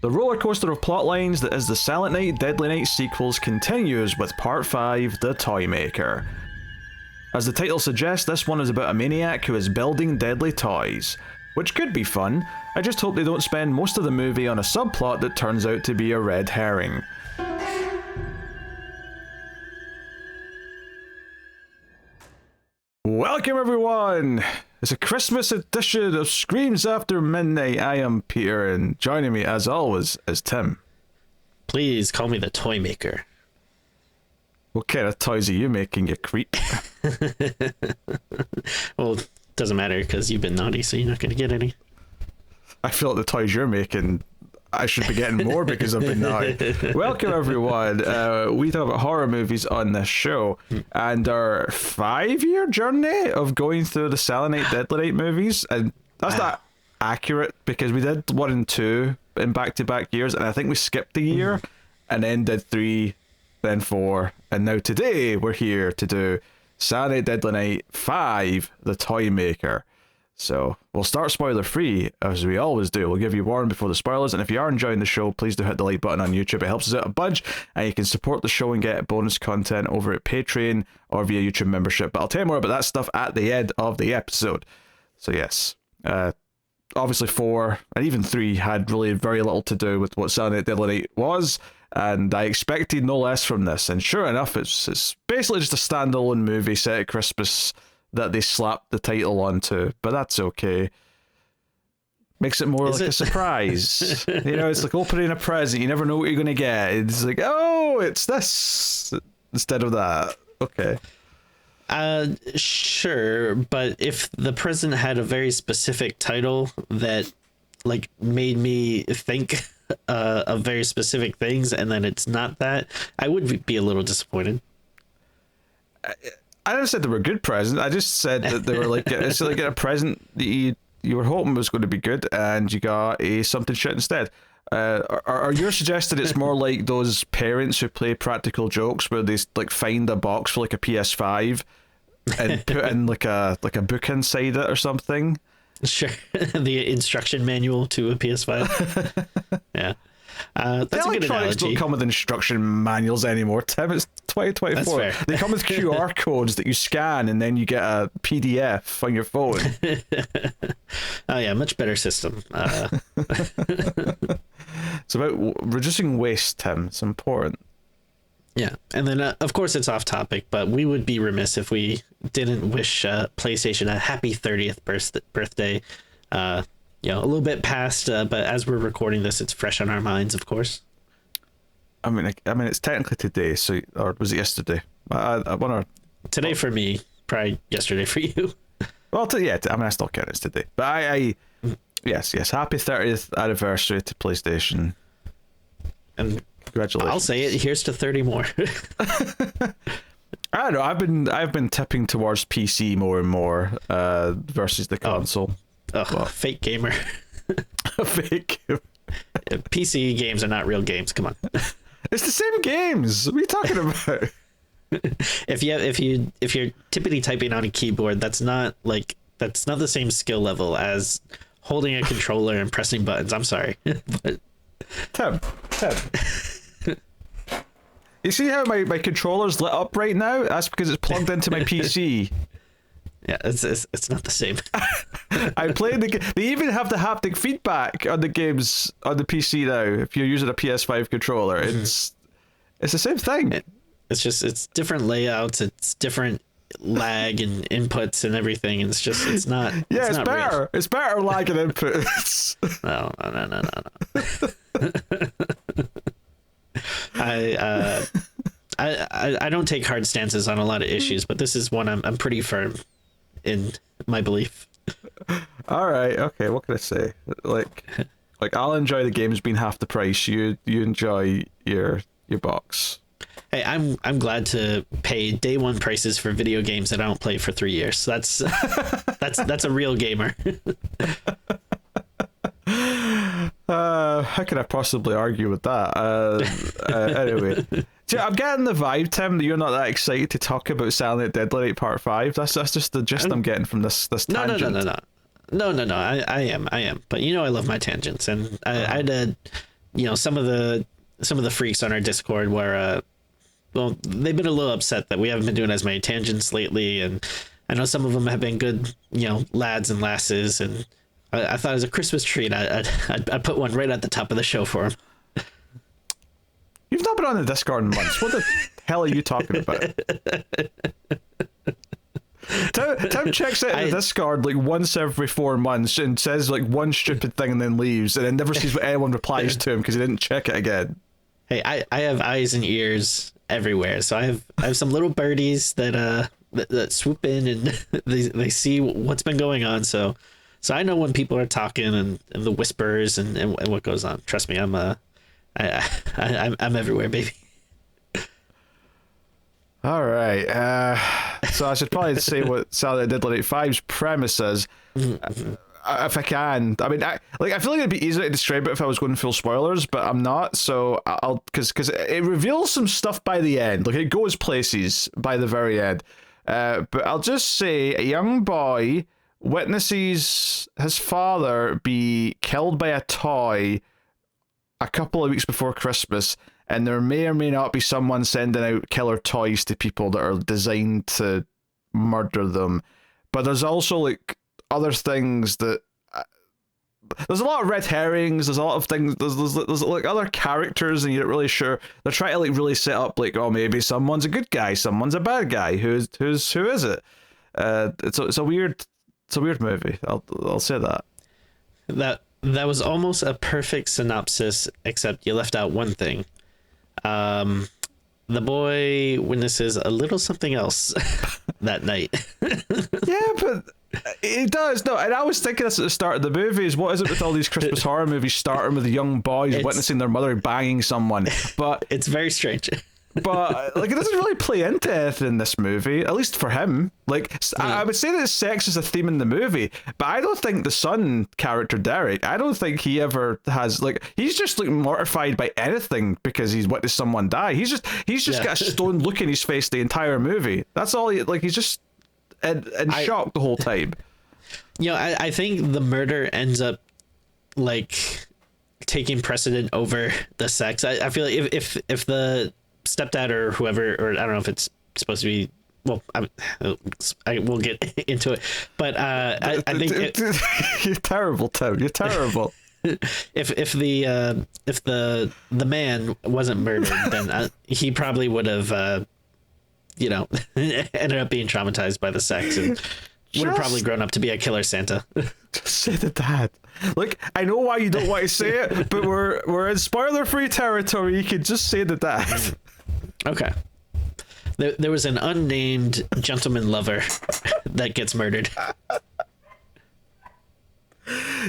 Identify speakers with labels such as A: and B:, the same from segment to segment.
A: The roller coaster of plot lines that is the Silent Night, Deadly Night sequels continues with Part 5, The Toy Maker. As the title suggests, this one is about a maniac who is building deadly toys, which could be fun. I just hope they don't spend most of the movie on a subplot that turns out to be a red herring. Welcome everyone! It's a Christmas edition of Screams After Midnight. I am Peter, and joining me as always is Tim.
B: Please call me the Toy Maker.
A: What kind of toys are you making, you creep?
B: Well, it doesn't matter because you've been naughty, so you're not going to get any.
A: I feel like the toys you're making, I should be getting more because I've been naughty. Welcome everyone. We talk about horror movies on this show, and our 5-year journey of going through the Silent Night, Deadly Night movies, and that's not accurate because we did 1 and 2 in back-to-back years, and I think we skipped a year and then did 3, then 4, and now today we're here to do Silent Night, Deadly Night 5, The Toy Maker. So we'll start spoiler free as we always do. We'll give you a warning before the spoilers, and if you are enjoying the show, please do hit the like button on YouTube. It helps us out a bunch, and you can support the show and get bonus content over at Patreon or via YouTube membership. But I'll tell you more about that stuff at the end of the episode. So yes, obviously 4 and even 3 had really very little to do with what Silent Night, Deadly Night was, and I expected no less from this. And sure enough, it's basically just a standalone movie set at Christmas that they slapped the title onto, but that's okay. Makes it more a surprise. You know, it's like opening a present. You never know what you're going to get. It's like, oh, it's this instead of that. Okay.
B: Sure, but if the present had a very specific title that like made me think of very specific things, and then it's not that, I would be a little disappointed.
A: I never said they were good presents. I just said that they were like it's like a present that you were hoping was going to be good, and you got something shit instead. Are you suggesting it's more like those parents who play practical jokes where they like find a box for like a PS5 and put in like a book inside it or something?
B: Sure, the instruction manual to a PS5. Yeah. That's a good analogy.
A: Don't come with instruction manuals anymore, Tim. It's 2024. They come with QR codes that you scan and then you get a PDF on your phone.
B: Oh yeah, much better system.
A: It's about reducing waste, Tim. It's important.
B: Yeah, and then of course it's off topic, but we would be remiss if we didn't wish PlayStation a happy 30th birthday. You know, a little bit past, but as we're recording this, it's fresh on our minds, of course. I mean,
A: it's technically today, so or was it yesterday? I wonder.
B: Today for me, probably yesterday for you.
A: Well, I still count it's today, but yes, happy 30th anniversary to PlayStation,
B: and
A: congratulations.
B: I'll say it. Here's to 30 more.
A: I don't know. I've been tipping towards PC more and more versus the console.
B: Fake gamer.
A: Fake.
B: PC games are not real games. Come on.
A: It's the same games. What are you talking about?
B: If you're tippity typing on a keyboard, that's not the same skill level as holding a controller and pressing buttons. I'm sorry. But...
A: Tim. You see how my controller's lit up right now? That's because it's plugged into my PC.
B: Yeah, it's not the same.
A: I played the game. They even have the haptic feedback on the games on the PC now. If you're using a PS5 controller, it's the same thing.
B: It's different layouts. It's different lag and inputs and everything. It's not.
A: Yeah, it's better. Real. It's better lag and inputs.
B: No. I don't take hard stances on a lot of issues, but this is one I'm pretty firm in my belief.
A: All right, okay. What can I say? Like I'll enjoy the games being half the price. You enjoy your box.
B: Hey, I'm glad to pay day one prices for video games that I don't play for 3 years. So that's a real gamer.
A: How can I possibly argue with that? Anyway, see, I'm getting the vibe, Tim, that you're not that excited to talk about Silent Night, Deadly Night Part 5. That's just the gist I'm getting from this tangent.
B: No. I am. But you know I love my tangents, and I had a some of the freaks on our Discord were well, they've been a little upset that we haven't been doing as many tangents lately, and I know some of them have been good, lads and lasses, and I thought as a Christmas treat, I'd put one right at the top of the show for them.
A: You've not been on the Discord in months. What the hell are you talking about? Tim checks out the Discord like once every 4 months and says like one stupid thing and then leaves, and then never sees what anyone replies to him because he didn't check it again.
B: Hey, I have eyes and ears everywhere, so I have some little birdies that swoop in and they see what's been going on. So I know when people are talking and the whispers and what goes on. Trust me, I'm everywhere, baby.
A: All right. So I should probably say what Saturday Night Live 5's premise is, if I can. I mean, I feel like it'd be easier to describe it if I was going full spoilers, but I'm not. So I'll because it reveals some stuff by the end. Like it goes places by the very end. But I'll just say a young boy witnesses his father be killed by a toy a couple of weeks before Christmas, and there may or may not be someone sending out killer toys to people that are designed to murder them. But there's also like other things that there's a lot of red herrings. There's a lot of things. There's like other characters, and you're not really sure. They're trying to like really set up like, oh, maybe someone's a good guy, someone's a bad guy. Who is it? It's a weird movie. I'll say that.
B: That was almost a perfect synopsis, except you left out one thing. The boy witnesses a little something else that night.
A: Yeah, but it does. No, and I was thinking this at the start of the movie is what is it with all these Christmas horror movies starting with the young boys witnessing their mother banging someone? But
B: it's very strange.
A: But like it doesn't really play into anything in this movie, at least for him. Like I would say that sex is a theme in the movie, but I don't think the son character Derek, I don't think he ever has like he's just like mortified by anything because he's witnessed someone die. He's just got a stone look in his face the entire movie. That's all he's just in shock the whole time.
B: I think the murder ends up like taking precedent over the sex. I feel like if the stepdad or whoever, or I don't know if it's supposed to be, well, I will get into it, but I think
A: you're terrible, Tim. You're terrible.
B: If the man wasn't murdered, then he probably would have ended up being traumatized by the sex and would have probably grown up to be a killer Santa.
A: Just say the dad. Like, I know why you don't want to say it, but we're in spoiler-free territory. You can just say the dad.
B: Okay. There was an unnamed gentleman lover that gets murdered.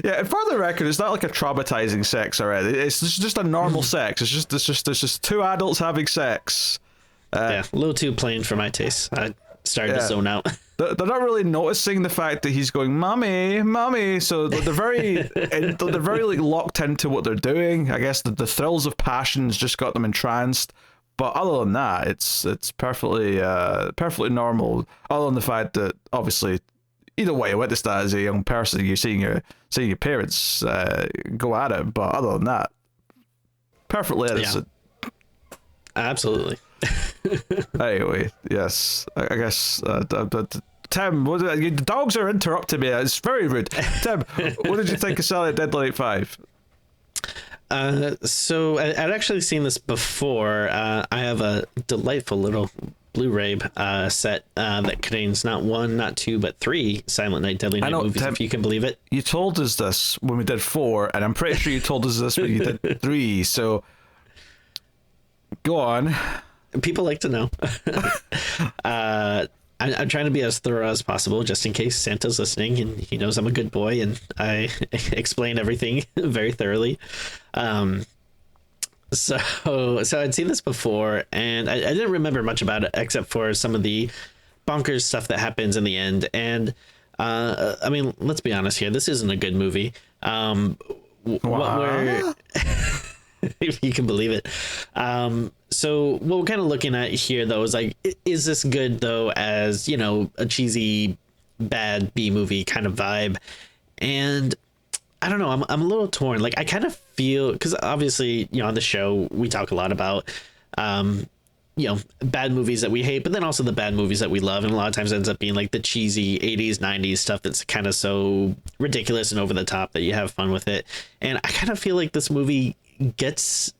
A: Yeah, and for the record, it's not like a traumatizing sex already. It's just a normal sex. It's just two adults having sex.
B: A little too plain for my taste. I started to zone out.
A: They're not really noticing the fact that he's going, "Mommy, mommy." So they're very like locked into what they're doing. I guess the thrills of passion's just got them entranced. But other than that, it's perfectly normal. Other than the fact that obviously, either way, you witness that as a young person, you're seeing your parents go at it. But other than that, perfectly innocent.
B: Yeah. Absolutely.
A: Anyway, yes, I guess Tim, the dogs are interrupting me. It's very rude. Tim, what did you think of Saturday Night Live 5?
B: So I'd actually seen this before. I have a delightful little Blu-ray set that contains not one, not two, but three Silent Night Deadly Night movies, Tim, if you can believe it.
A: You told us this when we did 4, and I'm pretty sure you told us this when you did 3, so go on.
B: People like to know. I'm trying to be as thorough as possible, just in case Santa's listening and he knows I'm a good boy and I explain everything very thoroughly. So I'd seen this before, and I didn't remember much about it except for some of the bonkers stuff that happens in the end. And I mean, let's be honest here, this isn't a good movie. What we're if you can believe it. So what we're kind of looking at here, though, is like, is this good, though, as, a cheesy, bad B movie kind of vibe? And I don't know. I'm a little torn. Like I kind of feel, because obviously, on the show we talk a lot about, bad movies that we hate, but then also the bad movies that we love, and a lot of times it ends up being like the cheesy 80s 90s stuff that's kind of so ridiculous and over the top that you have fun with it. And I kind of feel like this movie gets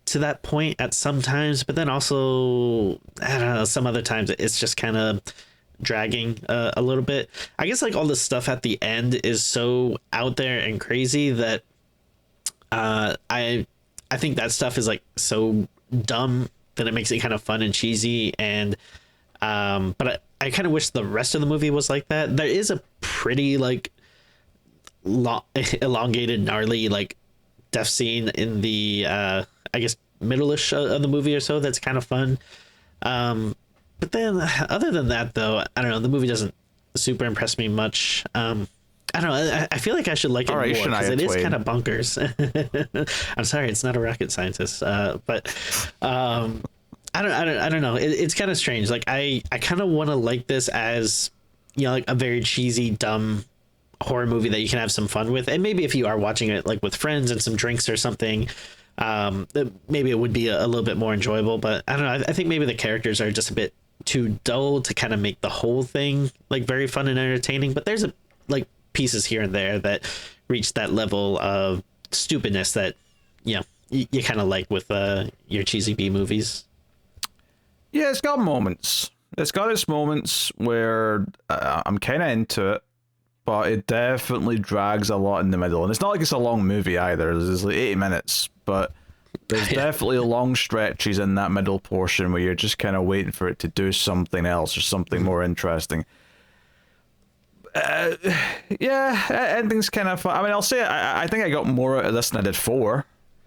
B: to that point at some times, but then also I don't know, some other times it's just kind of dragging a little bit. I guess like all the stuff at the end is so out there and crazy that I think that stuff is like so dumb that it makes it kind of fun and cheesy. And but I kind of wish the rest of the movie was like that. There is a pretty like elongated, gnarly like death scene in the I guess middle-ish of the movie or so that's kind of fun. But then other than that, though, I don't know, the movie doesn't super impress me much. I don't know. I feel like I should like it more because it is kind of bonkers. I'm sorry, it's not a rocket scientist, but I don't know. It's kind of strange. Like I kind of want to like this as like a very cheesy, dumb horror movie that you can have some fun with, and maybe if you are watching it like with friends and some drinks or something, maybe it would be a little bit more enjoyable. But I don't know. I think maybe the characters are just a bit too dull to kind of make the whole thing like very fun and entertaining. But there's like pieces here and there that reach that level of stupidness that you kind of like with your cheesy B movies.
A: Yeah, it's got moments. It's got its moments where I'm kind of into it, but it definitely drags a lot in the middle. And it's not like it's a long movie either. It's like 80 minutes, but there's definitely long stretches in that middle portion where you're just kind of waiting for it to do something else or something more interesting. Yeah, ending's kind of fun. I mean, I'll say I think I got more out of this than I did 4.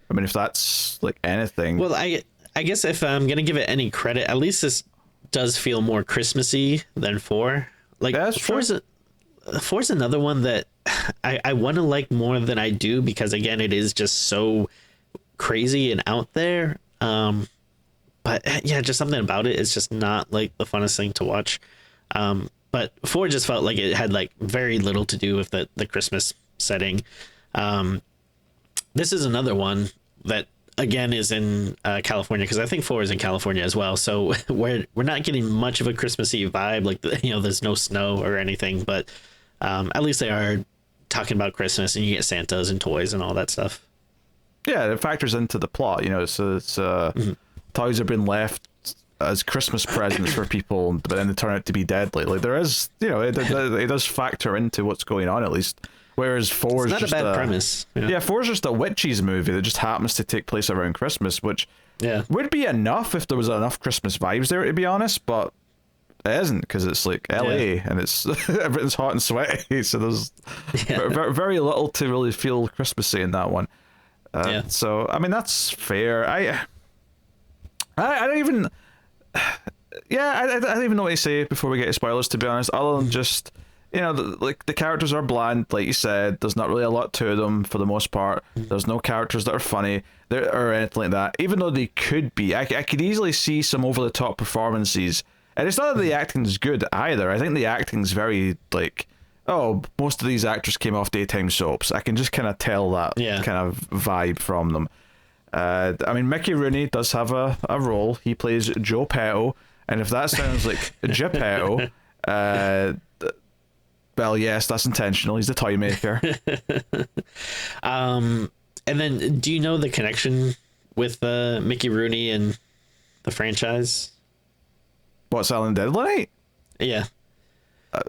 A: I mean, if that's like anything.
B: Well, I guess if I'm gonna give it any credit, at least this does feel more Christmassy than 4. Like
A: that's
B: Four's another one that I want to like more than I do, because again, it is just so crazy and out there. But yeah, just something about it is just not like the funnest thing to watch. But 4 just felt like it had like very little to do with the Christmas setting. This is another one that again is in California, because I think 4 is in California as well. So we're not getting much of a Christmassy vibe. Like there's no snow or anything, but at least they are talking about Christmas, and you get Santas and toys and all that stuff.
A: Yeah, it factors into the plot, so it's toys have been left as Christmas presents for people, but then they turn out to be deadly. Like there is, it does factor into what's going on at least. Whereas 4 is
B: not
A: just
B: a bad premise.
A: Yeah, 4 is just a witches movie that just happens to take place around Christmas, which would be enough if there was enough Christmas vibes there, to be honest. But it isn't, because it's like LA and it's everything's hot and sweaty, so there's very little to really feel Christmassy in that one. So I mean, that's fair. I don't even. I don't even know what to say before we get to spoilers, to be honest, other than just the characters are bland, like you said. There's not really a lot to them for the most part. There's no characters that are funny there or anything like that, even though they could be. I could easily see some over the top performances, and it's not that the acting's good either. I think the acting's very like, most of these actors came off daytime soaps. I can just kind of tell that kind of vibe from them. I mean, Mickey Rooney does have a role. He plays Joe Petto, and if that sounds like Geppetto, well, yes, that's intentional. He's the toy maker.
B: And then, do you know the connection with Mickey Rooney and the franchise?
A: What's Silent Deadly Night?
B: Yeah.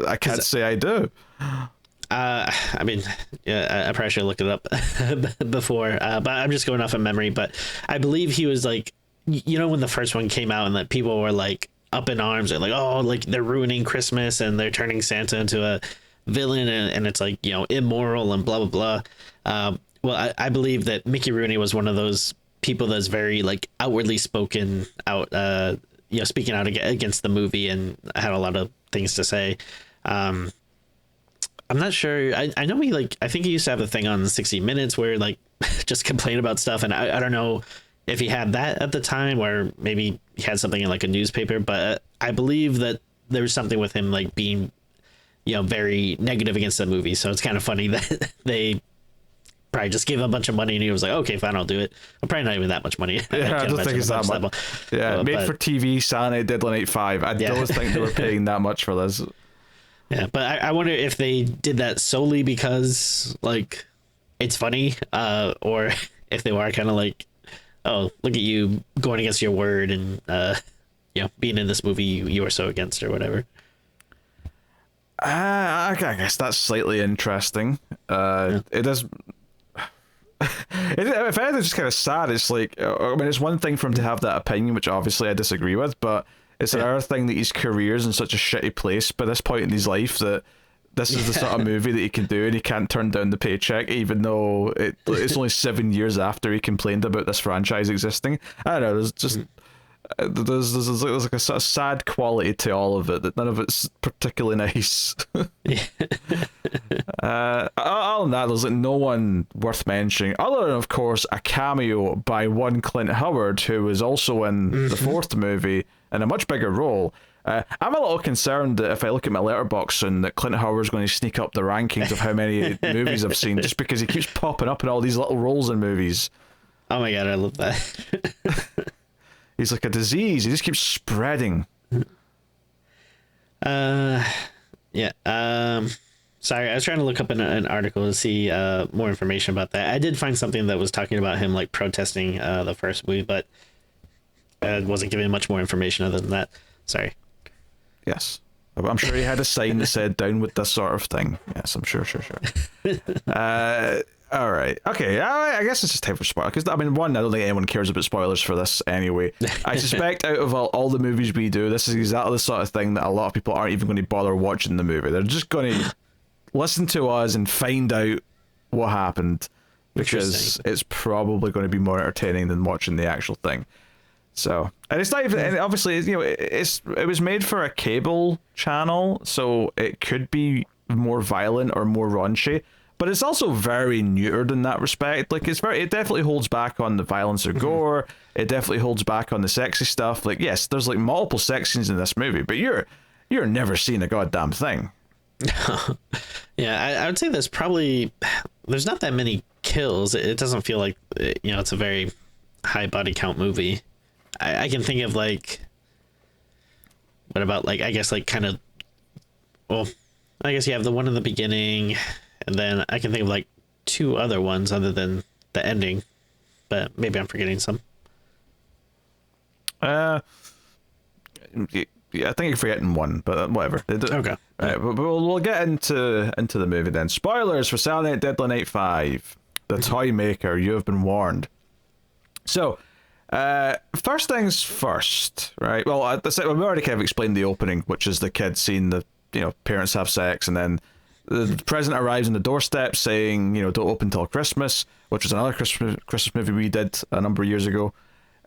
A: I can't say I do.
B: I mean, I probably should have looked it up before, but I'm just going off of memory. But I believe he was like, when the first one came out and that people were like up in arms, they're like, like they're ruining Christmas and they're turning Santa into a villain, and it's like, immoral and blah, blah, blah. Well, I believe that Mickey Rooney was one of those people that's very like outwardly spoken out, speaking out against the movie, and had a lot of things to say. I'm not sure. I know I think he used to have a thing on 60 Minutes where like just complain about stuff, and I don't know if he had that at the time, or maybe he had something in like a newspaper, but I believe that there was something with him like being very negative against the movie. So it's kind of funny that they probably just gave a bunch of money and he was like, okay, fine, I'll do it. Well, probably not even that much money.
A: Yeah, I don't think it's that much. Yeah, made for TV, Saturday Deadly Night 5. I don't think they were paying that much for this.
B: Yeah, but I wonder if they did that solely because like it's funny, or if they were kind of like, oh, look at you going against your word and being in this movie you were so against or whatever.
A: I guess that's slightly interesting. It does. If anything, it's just kind of sad. It's like, I mean, it's one thing for him to have that opinion, which obviously I disagree with, but it's another thing that his career's in such a shitty place by this point in his life that this is the sort of movie that he can do, and he can't turn down the paycheck, even though it's only 7 years after he complained about this franchise existing. I don't know. There's just there's like a sort of sad quality to all of it that none of it's particularly nice. Other than that, there's like no one worth mentioning, other than of course a cameo by one Clint Howard, who was also in the fourth movie in a much bigger role. I'm a little concerned that if I look at my letterbox soon, that Clint Howard's going to sneak up the rankings of how many movies I've seen, just because he keeps popping up in all these little roles in movies.
B: Oh my god, I love that.
A: He's like a disease. He just keeps spreading.
B: Yeah. Sorry, I was trying to look up an article to see more information about that. I did find something that was talking about him like protesting the first movie, but it wasn't giving much more information other than that. Sorry.
A: Yes. I'm sure he had a sign that said "down with this sort of thing." Yes, I'm sure. All right. Okay. I guess it's just time for spoilers. Because, I mean, one, I don't think anyone cares about spoilers for this anyway. I suspect out of all the movies we do, this is exactly the sort of thing that a lot of people aren't even going to bother watching the movie. They're just going to listen to us and find out what happened, because it's probably going to be more entertaining than watching the actual thing. So, and it's not even, and obviously, it was made for a cable channel, so it could be more violent or more raunchy. But it's also very neutered in that respect. Like, it definitely holds back on the violence or gore. It definitely holds back on the sexy stuff. Like, yes, there's like multiple sex scenes in this movie, but you're never seeing a goddamn thing.
B: Yeah, I would say there's not that many kills. It doesn't feel like, it's a very high body count movie. I can think of like, what about like, I guess like kind of, well, I guess you have the one in the beginning. And then I can think of like two other ones other than the ending, but maybe I'm forgetting some.
A: Yeah, I think you're forgetting one, but whatever.
B: Okay.
A: Right, but we'll get into the movie then. Spoilers for Saturday Night Deadly Night 5. The Toy Maker, you have been warned. So, first things first, right? Well, we already kind of explained the opening, which is the kid seeing the parents have sex, and then the president arrives on the doorstep saying, don't open till Christmas, which was another Christmas movie we did a number of years ago.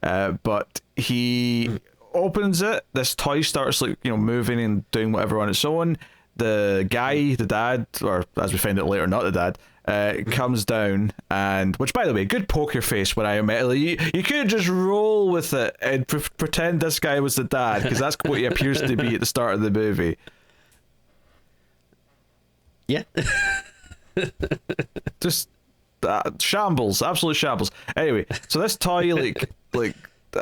A: But he opens it. This toy starts moving and doing whatever on its own. The guy, the dad, or as we find out later, not the dad, comes down, and which, by the way, good poker face when I met. You could just roll with it and pretend this guy was the dad, because that's what he appears to be at the start of the movie.
B: Yeah.
A: Just shambles, absolute shambles. Anyway, so this toy,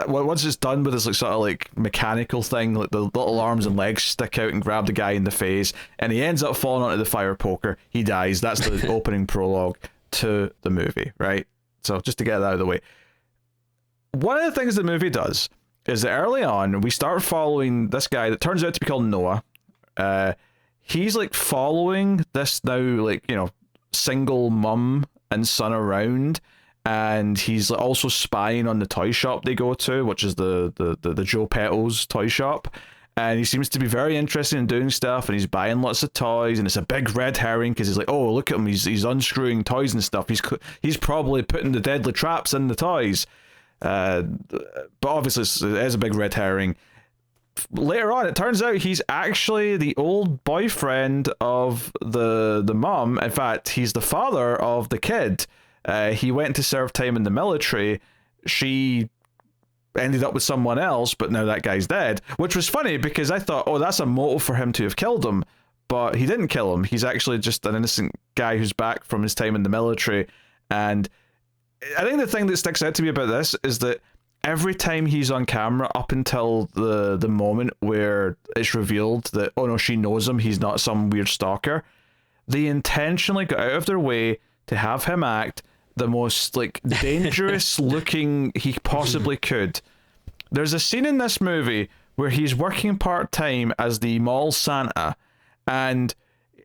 A: once it's done with this sort of mechanical thing, like the little arms and legs stick out and grab the guy in the face, and he ends up falling onto the fire poker. He dies. That's the opening prologue to the movie, right? So just to get that out of the way, one of the things the movie does is that early on we start following this guy that turns out to be called Noah. He's following this now single mum and son around, and he's also spying on the toy shop they go to, which is the Joe Petals toy shop, and he seems to be very interested in doing stuff, and he's buying lots of toys, and it's a big red herring because he's like, oh, look at him, he's unscrewing toys and stuff, he's probably putting the deadly traps in the toys, but obviously it is a big red herring. Later on, it turns out he's actually the old boyfriend of the mom. In fact, he's the father of the kid. He went to serve time in the military. She ended up with someone else, but now that guy's dead, which was funny because I thought, oh, that's a motive for him to have killed him, but he didn't kill him. He's actually just an innocent guy who's back from his time in the military, And I think the thing that sticks out to me about this is that every time he's on camera, up until the moment where it's revealed that, oh no, she knows him, he's not some weird stalker, they intentionally got out of their way to have him act the most like dangerous looking he possibly could. There's a scene in this movie where he's working part-time as the mall Santa, and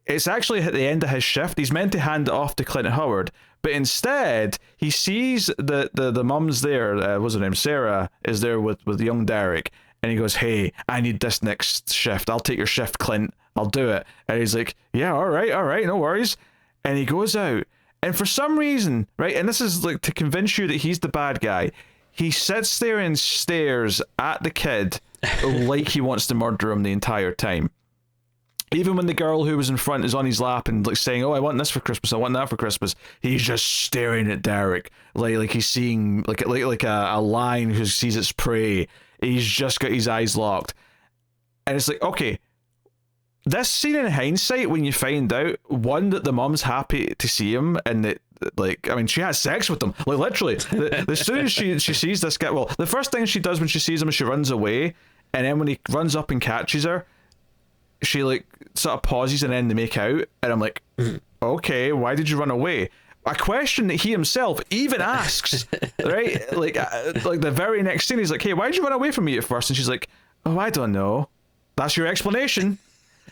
A: it's actually at the end of his shift. He's meant to hand it off to Clint Howard, but instead he sees the mum's there, what's her name, Sarah, is there with young Derek, and he goes, hey, I need this next shift. I'll take your shift, Clint. I'll do it. And he's like, yeah, all right, no worries. And he goes out, and for some reason, right, and this is like to convince you that he's the bad guy, he sits there and stares at the kid like he wants to murder him the entire time. Even when the girl who was in front is on his lap and like saying, oh, I want this for Christmas, I want that for Christmas, he's just staring at Derek like he's seeing like a lion who sees its prey. He's just got his eyes locked. And it's like, okay, this scene in hindsight, when you find out, one, that the mom's happy to see him, and that, like, I mean, she has sex with him, like, literally. As soon as she sees this guy, well, the first thing she does when she sees him is she runs away, and then when he runs up and catches her, she, like, sort of pauses, and then they make out, and I'm like, okay, why did you run away? A question that he himself even asks, right? Like the very next scene, he's like, hey, why did you run away from me at first? And she's like, oh, I don't know. That's your explanation.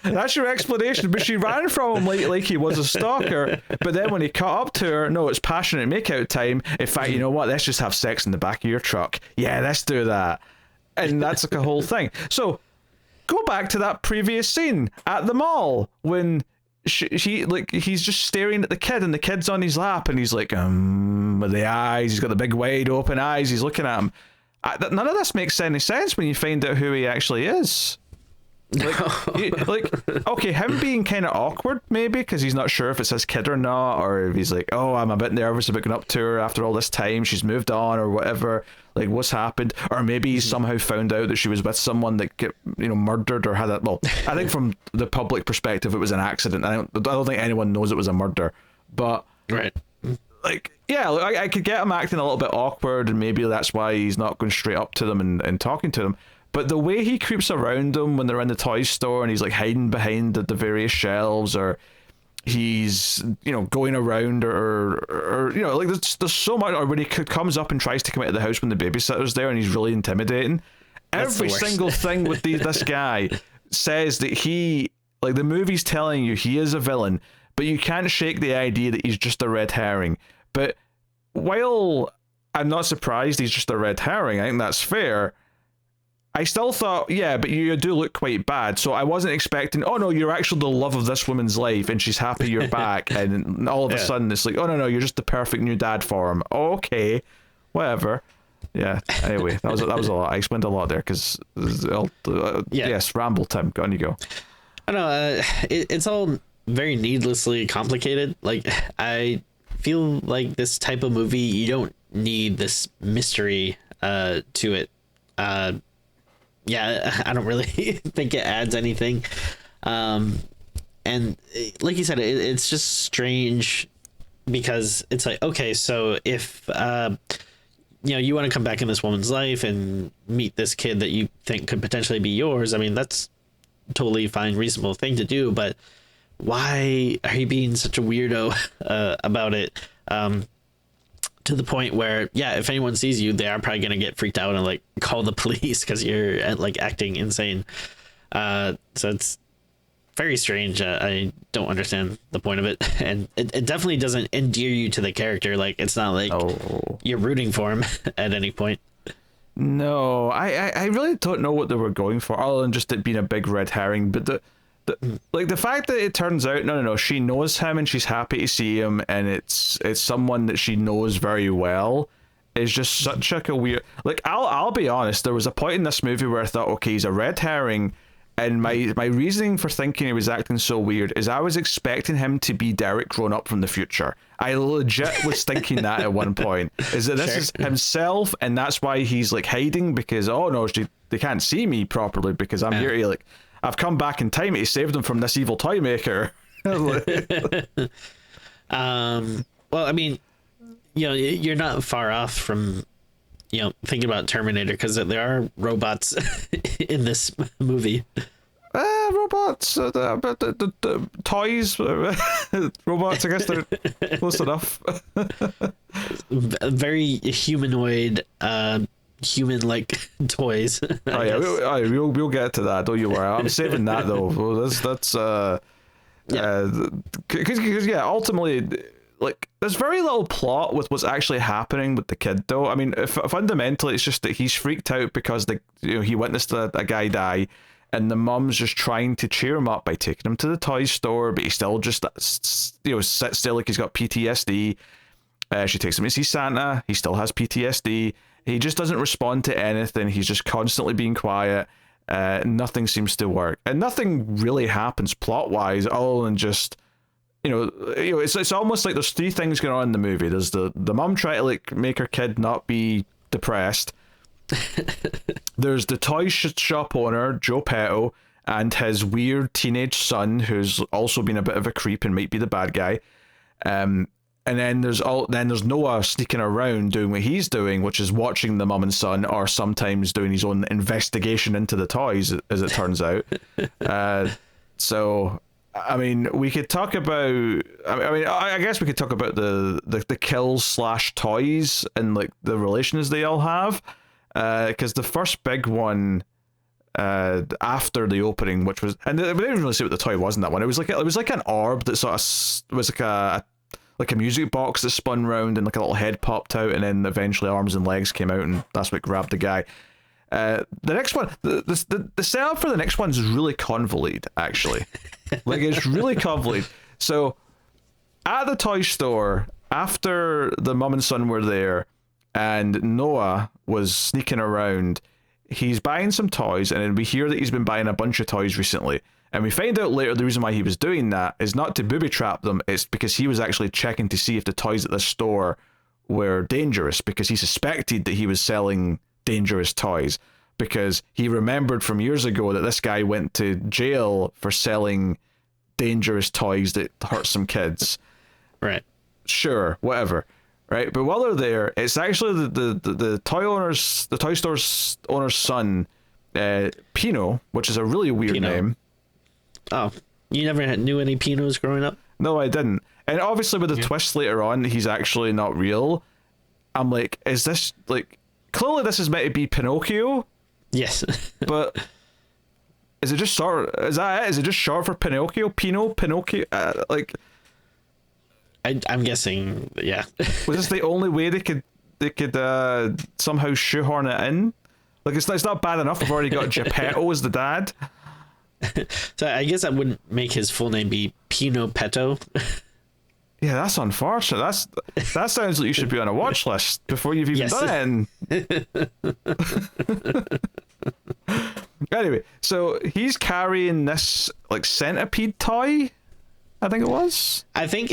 A: That's your explanation. But she ran from him like he was a stalker. But then when he caught up to her, no, it's passionate makeout time. In fact, you know what? Let's just have sex in the back of your truck. Yeah, let's do that. And that's like a whole thing. So go back to that previous scene at the mall when she like, he's just staring at the kid and the kid's on his lap and he's like, with the eyes, he's got the big wide open eyes, he's looking at him. None of this makes any sense when you find out who he actually is. Like, okay, him being kind of awkward maybe because he's not sure if it's his kid or not, or if he's like, oh, I'm a bit nervous about going up to her after all this time, she's moved on or whatever, like what's happened, or maybe he's somehow found out that she was with someone that get, murdered or had that. Well, I think from the public perspective it was an accident. I don't think anyone knows it was a murder, but
B: right,
A: like, yeah, I could get him acting a little bit awkward, and maybe that's why he's not going straight up to them and talking to them. But the way he creeps around them when they're in the toy store and he's like hiding behind the various shelves, or he's, going around or like there's so much, or when he comes up and tries to come out of the house when the babysitter's there and he's really intimidating. That's every single thing with this guy says that he, like, the movie's telling you he is a villain, but you can't shake the idea that he's just a red herring. But while I'm not surprised he's just a red herring, I think that's fair, I still thought, yeah, but you do look quite bad. So I wasn't expecting, oh no, you're actually the love of this woman's life and she's happy you're back. And all of a sudden it's like, oh no, you're just the perfect new dad for him. Okay, whatever. Yeah, anyway, that was a lot. I explained a lot there because, yes, ramble, Tim. Go on, you go.
B: I don't know, it's all very needlessly complicated. Like, I feel like this type of movie, you don't need this mystery to it. Yeah, I don't really think it adds anything. And like you said, it's just strange because it's like, okay, so if, you want to come back in this woman's life and meet this kid that you think could potentially be yours, I mean, that's totally fine, reasonable thing to do, but why are you being such a weirdo about it? To the point where, yeah, if anyone sees you, they are probably going to get freaked out and like call the police because you're like acting insane. So it's very strange. I don't understand the point of it. And it definitely doesn't endear you to the character. Like, it's not like you're rooting for him at any point.
A: No, I really don't know what they were going for, other than just it being a big red herring. But the fact that it turns out no, she knows him and she's happy to see him, and it's someone that she knows very well, is just such like a weird. Like, I'll be honest, there was a point in this movie where I thought, okay, he's a red herring, and my reasoning for thinking he was acting so weird is I was expecting him to be Derek grown up from the future. I legit was thinking that at one point, is that this is himself, and that's why he's like hiding, because oh no, they can't see me properly because I'm here to, like, I've come back in time to save them from this evil toy maker.
B: Well, I mean, you're not far off from thinking about Terminator, because there are robots in this movie.
A: Robots, the toys, robots. I guess they're close enough.
B: Very humanoid, human-like toys.
A: Oh yeah, we'll get to that. Don't you worry. I'm saving that though. Well, that's because ultimately, like, there's very little plot with what's actually happening with the kid though. I mean, fundamentally, it's just that he's freaked out because he witnessed a guy die. And the mum's just trying to cheer him up by taking him to the toy store, but he still just, sits still like he's got PTSD. She takes him to see Santa. He still has PTSD. He just doesn't respond to anything. He's just constantly being quiet. Nothing seems to work. And nothing really happens plot-wise, other than just, it's almost like there's three things going on in the movie. There's the mum trying to, like, make her kid not be depressed. There's the toy shop owner, Joe Petto, and his weird teenage son, who's also been a bit of a creep and might be the bad guy. And then there's Noah sneaking around doing what he's doing, which is watching the mum and son, or sometimes doing his own investigation into the toys, as it turns out. So, I mean, we could talk about. I guess we could talk about the kills / toys and, like, the relations they all have. Because the first big one after the opening, which was, and we didn't really see what the toy was in that one. It was like an orb that sort of was like a music box that spun round and like a little head popped out, and then eventually arms and legs came out, and that's what grabbed the guy. The next one, the setup for the next one is really convoluted, actually. Like, it's really convoluted. So at the toy store, after the mum and son were there, and Noah was sneaking around, he's buying some toys, and then we hear that he's been buying a bunch of toys recently. And we find out later the reason why he was doing that is not to booby trap them, it's because he was actually checking to see if the toys at the store were dangerous, because he suspected that he was selling dangerous toys, because he remembered from years ago that this guy went to jail for selling dangerous toys that hurt some kids.
B: Right.
A: Sure, whatever. Right, but while they're there, it's actually the toy store's owner's son, Pino, which is a really weird name.
B: Oh, you never knew any Pinos growing up?
A: No, I didn't. And obviously, with the twist later on, he's actually not real. I'm like, is this, like, clearly this is meant to be Pinocchio?
B: Yes.
A: But is it just short? Is that it? Is it just short for Pinocchio? Pinocchio?
B: I'm guessing, yeah.
A: Was this the only way they could somehow shoehorn it in? Like, it's not bad enough. We've already got Geppetto as the dad.
B: So I guess that wouldn't make his full name be Pino Petto.
A: Yeah, that's unfortunate. That sounds like you should be on a watch list before you've even done it. Anyway, so he's carrying this, like, centipede toy, I think it was.
B: I think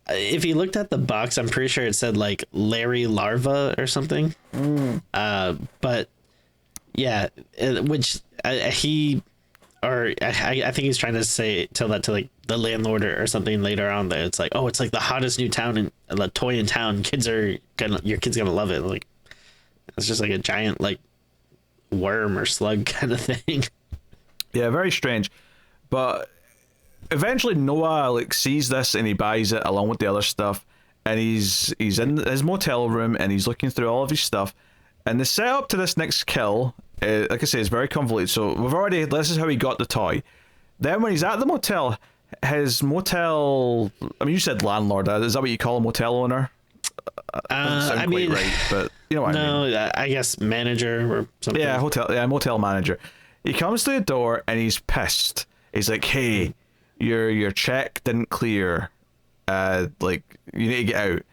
B: if you looked at the box, I'm pretty sure it said, like, Larry Larva or something. But yeah, which I think he's trying to tell that to, like, the landlord or something later on. There, it's like, oh, it's like the hottest new toy in town. Your kid's gonna love it. Like, it's just like a giant, like, worm or slug kind of thing.
A: Yeah, very strange. But eventually Noah, like, sees this and he buys it along with the other stuff, and he's in his motel room and he's looking through all of his stuff, and the setup to this next kill, like I say, is very convoluted. So this is how he got the toy. Then when he's at the motel, his motel, I mean, you said landlord, is that what you call a motel owner? I mean, quite right, but you know what I mean.
B: No, I guess manager or something.
A: Yeah, motel manager. He comes to the door and he's pissed. He's like, hey, your check didn't clear. Like, you need to get out.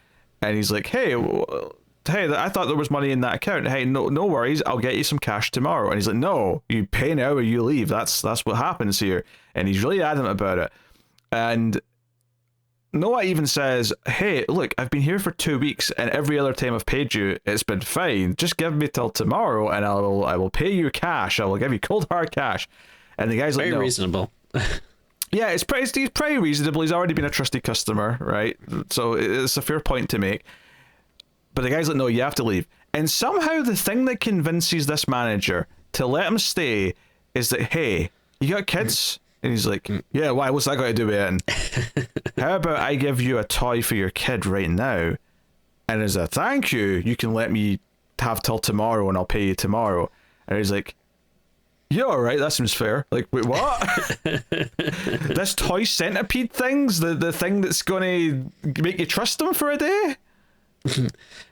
A: And he's like, hey, I thought there was money in that account. Hey, no worries, I'll get you some cash tomorrow. And he's like, no, you pay now or you leave. That's what happens here. And he's really adamant about it. And Noah even says, hey, look, I've been here for 2 weeks and every other time I've paid you, it's been fine. Just give me till tomorrow and I will pay you cash. I will give you cold hard cash. And the guy's like,
B: very
A: no.
B: reasonable.
A: Yeah, he's pretty reasonable. He's already been a trusty customer, right? So it's a fair point to make. But the guy's like, no, you have to leave. And somehow the thing that convinces this manager to let him stay is that, hey, you got kids? And he's like, yeah, why? What's that got to do with it? How about I give you a toy for your kid right now? And as a thank you, you can let me have till tomorrow and I'll pay you tomorrow. And he's like, yeah, all right, that seems fair. Like, wait, what? This toy centipede thing's the thing that's going to make you trust him for a day?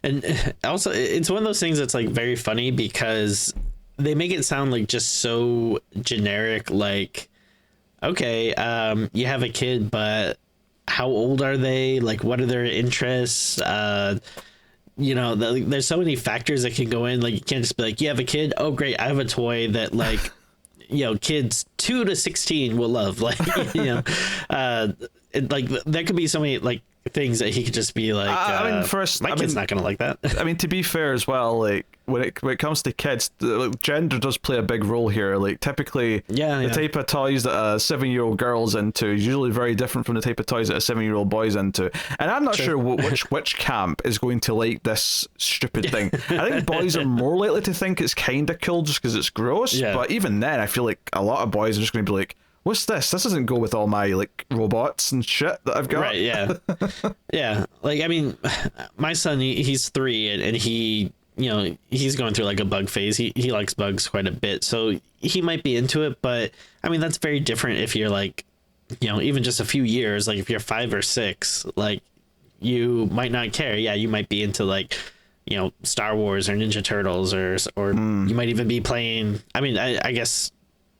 B: And also, it's one of those things that's like very funny because they make it sound like just so generic, like, okay, you have a kid, but how old are they? Like, what are their interests? You know, there's so many factors that can go in. Like, you can't just be like, you have a kid? Oh, great, I have a toy that, like, you know, kids 2 to 16 will love. Like, you know, like, there could be so many, like, things that he could just be like,
A: I mean, first,
B: my kid's not gonna like that.
A: I mean, to be fair as well, like when it comes to kids, gender does play a big role here. Like typically, the type of toys that a 7-year-old girl's into is usually very different from the type of toys that a 7-year-old boy's into. And I'm not sure which camp is going to like this stupid thing. I think boys are more likely to think it's kind of cool just because it's gross. Yeah. But even then, I feel like a lot of boys are just going to be like, what's this? This doesn't go with all my like robots and shit that I've got.
B: Right, yeah. Yeah. Like, I mean, my son, he's 3 and he, you know, he's going through like a bug phase. He likes bugs quite a bit. So he might be into it, but I mean, that's very different if you're like, you know, even just a few years, like if you're 5 or 6, like you might not care. Yeah, you might be into like, you know, Star Wars or Ninja Turtles or you might even be playing, I mean, I guess,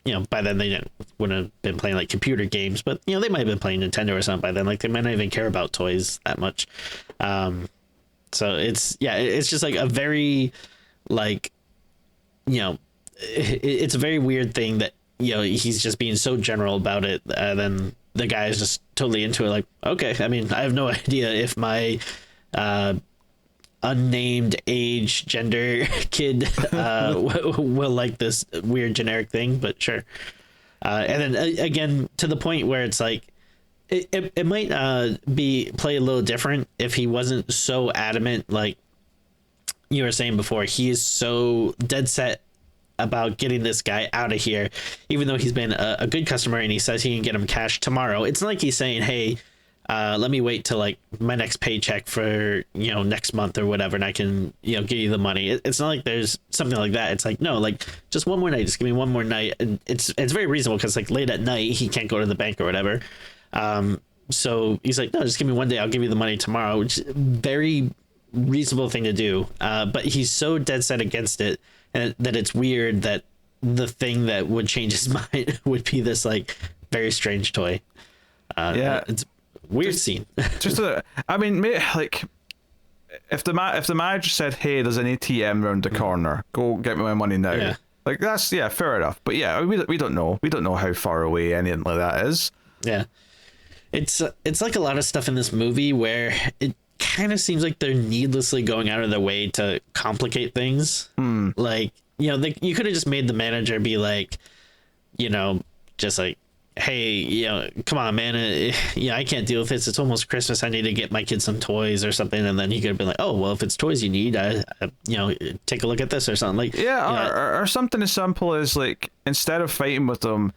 B: you know, by then they wouldn't have been playing like computer games, but you know, they might have been playing Nintendo or something by then. Like they might not even care about toys that much. So it's just like a very, like, you know, it's a very weird thing that, you know, he's just being so general about it. Then the guy is just totally into it. Like, okay, I mean, I have no idea if my, unnamed age gender kid will like this weird generic thing, but sure. And then again, to the point where it's like it might play a little different if he wasn't so adamant, like you were saying before. He is so dead set about getting this guy out of here, even though he's been a good customer and he says he can get him cash tomorrow. It's not like he's saying, hey, let me wait till like my next paycheck for, you know, next month or whatever, and I can, you know, give you the money. It's not like there's something like that. It's like, no, like just one more night, just give me one more night. And it's very reasonable because like late at night he can't go to the bank or whatever. So he's like, no, just give me one day, I'll give you the money tomorrow, which is a very reasonable thing to do. But he's so dead set against it, and that it's weird that the thing that would change his mind would be this like very strange toy. It's weird scene. I mean, like if the manager said, hey, there's an ATM around the corner, go get me my money now. Yeah. Like that's fair enough. But yeah, we don't know how far away anything like that is. Yeah. It's like a lot of stuff in this movie where it kind of seems like they're needlessly going out of their way to complicate things. Like, you know, you could have just made the manager be like, you know, just like, hey, you know, come on, man, yeah, I can't deal with this. It's almost Christmas. I need to get my kids some toys or something. And then he could have been like, oh, well, if it's toys you need, you know, take a look at this or something. Like,
A: or something as simple as like, instead of fighting with them,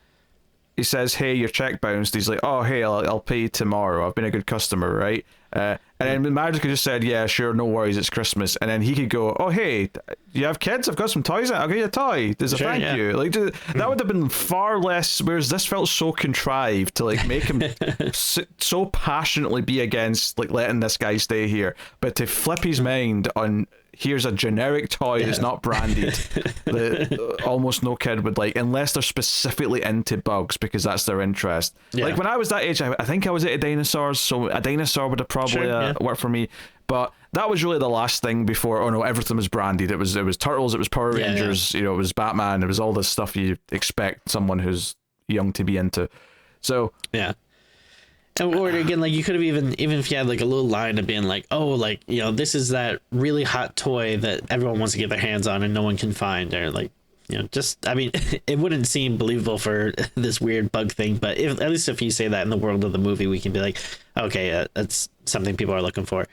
A: he says, hey, your check bounced. He's like, oh, hey, I'll pay you tomorrow. I've been a good customer, right? And then the manager could just said, yeah, sure, no worries, it's Christmas. And then he could go, oh, hey, you have kids? I've got some toys. I'll get you a toy. There's a thank you. Like that would have been far less. Whereas this felt so contrived to like make him so passionately be against like letting this guy stay here, but to flip his mind on, here's a generic toy that's not branded that almost no kid would like, unless they're specifically into bugs because that's their interest. Like when I was that age, I think I was into dinosaurs, so a dinosaur would have probably worked for me. But that was really the last thing before, oh no, everything was branded. It was Turtles, it was Power Rangers, you know, it was Batman, it was all this stuff you expect someone who's young to be into. So
B: yeah. Or again, like you could have even if you had like a little line of being like, oh, like, you know, this is that really hot toy that everyone wants to get their hands on and no one can find, or like, you know, just, I mean, it wouldn't seem believable for this weird bug thing, but at least if you say that in the world of the movie, we can be like, okay, that's something people are looking for.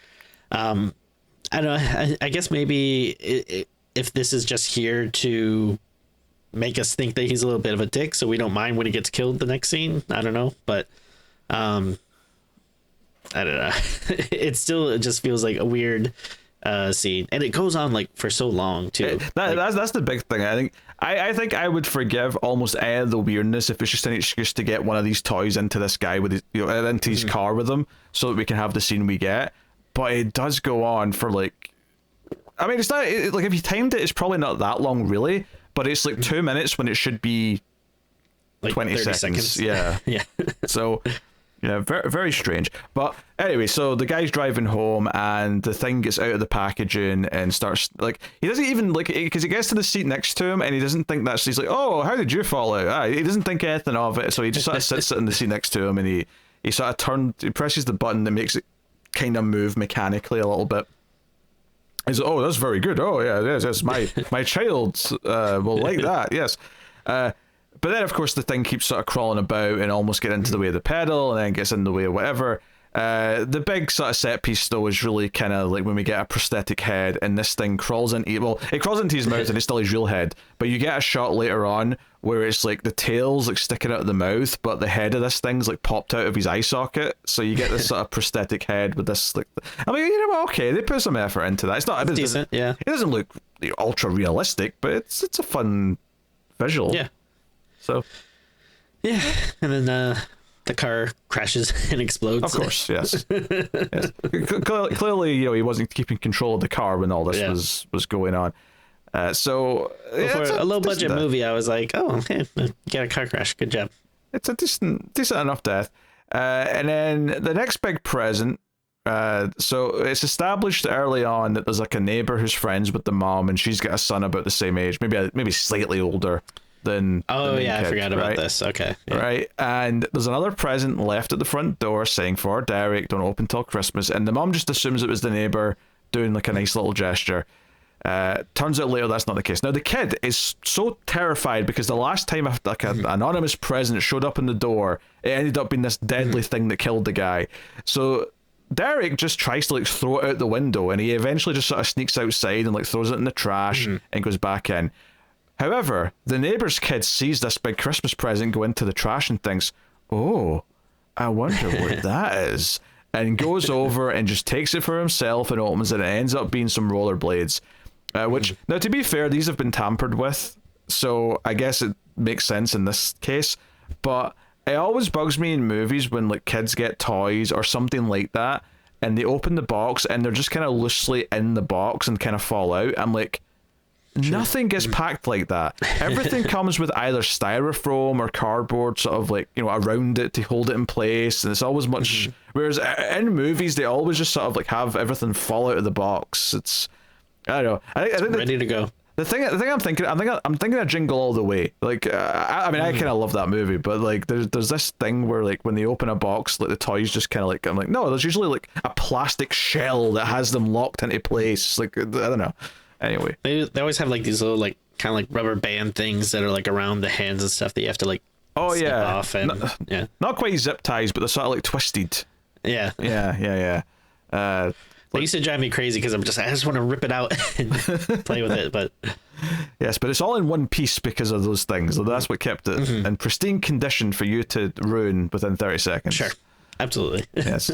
B: I don't know. I guess maybe if this is just here to make us think that he's a little bit of a dick, so we don't mind when he gets killed the next scene. I don't know, but I don't know. It just feels like a weird scene, and it goes on like for so long too.
A: That's the big thing. I think I would forgive almost any of the weirdness if it's just an excuse to get one of these toys into this guy with his, into his car with him, so that we can have the scene we get. But it does go on for like, I mean, it's not like if you timed it, it's probably not that long really, but it's like 2 minutes when it should be
B: like
A: 20 seconds. Yeah.
B: Yeah.
A: So. Yeah, very, very strange. But anyway, so the guy's driving home and the thing gets out of the packaging and starts, like, he doesn't even, like, because he gets to the seat next to him and he doesn't think that's, he's like, oh, how did you fall out? He doesn't think anything of it, so he just sort of sits in the seat next to him and he sort of he presses the button that makes it kind of move mechanically a little bit. He's like, oh, that's very good. Oh, yeah, yes, my child will like that, yes. But then, of course, the thing keeps sort of crawling about and almost get into the way of the pedal and then gets in the way of whatever. The big sort of set piece, though, is really kind of like when we get a prosthetic head and this thing crawls into... Well, it crawls into his mouth and it's still his real head. But you get a shot later on where it's like the tail's like sticking out of the mouth, but the head of this thing's like popped out of his eye socket. So you get this sort of prosthetic head with this... like, I mean, you know what? Okay, they put some effort into that. It's not...
B: It's decent, yeah.
A: It doesn't look ultra realistic, but it's a fun visual.
B: Yeah.
A: So,
B: yeah, and then the car crashes and explodes.
A: Of course, yes. Yes. Clearly, he wasn't keeping control of the car when all this was going on. So,
B: for a low budget movie, I was like, oh, okay, get a car crash. Good job.
A: It's a decent enough death. And then the next big present. So it's established early on that there's like a neighbor who's friends with the mom, and she's got a son about the same age, maybe slightly older than the
B: yeah,
A: kid,
B: I forgot about this. Okay, yeah.
A: Right, and there's another present left at the front door saying for Derek, don't open till Christmas, and the mom just assumes it was the neighbor doing like a nice little gesture. Turns out later that's not the case. Now the kid is so terrified because the last time like an anonymous present showed up in the door, it ended up being this deadly thing that killed the guy. So Derek just tries to like throw it out the window, and he eventually just sort of sneaks outside and like throws it in the trash and goes back in. However, the neighbor's kid sees this big Christmas present go into the trash and thinks, oh, I wonder what that is, and goes over and just takes it for himself and opens it, and it ends up being some rollerblades, which, now to be fair, these have been tampered with, so I guess it makes sense in this case, but it always bugs me in movies when like kids get toys or something like that, and they open the box and they're just kind of loosely in the box and kind of fall out. I'm like, nothing gets packed like that. Everything comes with either styrofoam or cardboard sort of like, around it to hold it in place, and it's always much whereas in movies they always just sort of like have everything fall out of the box. It's, I don't know, I think
B: ready to go.
A: The thing I'm thinking of Jingle All the Way. Like, I mean, I kind of love that movie, but like, there's this thing where like when they open a box, like the toys just kind of like, I'm like, no, there's usually like a plastic shell that has them locked into place. Like, I don't know. Anyway,
B: they always have like these little like kind of like rubber band things that are like around the hands and stuff that you have to like snip off, and
A: not quite zip ties, but they're sort of like twisted.
B: Yeah. They used to drive me crazy because I just want to rip it out and play with it, but
A: yes, but it's all in one piece because of those things. So that's what kept it in pristine condition for you to ruin within 30 seconds.
B: Sure, absolutely.
A: Yes.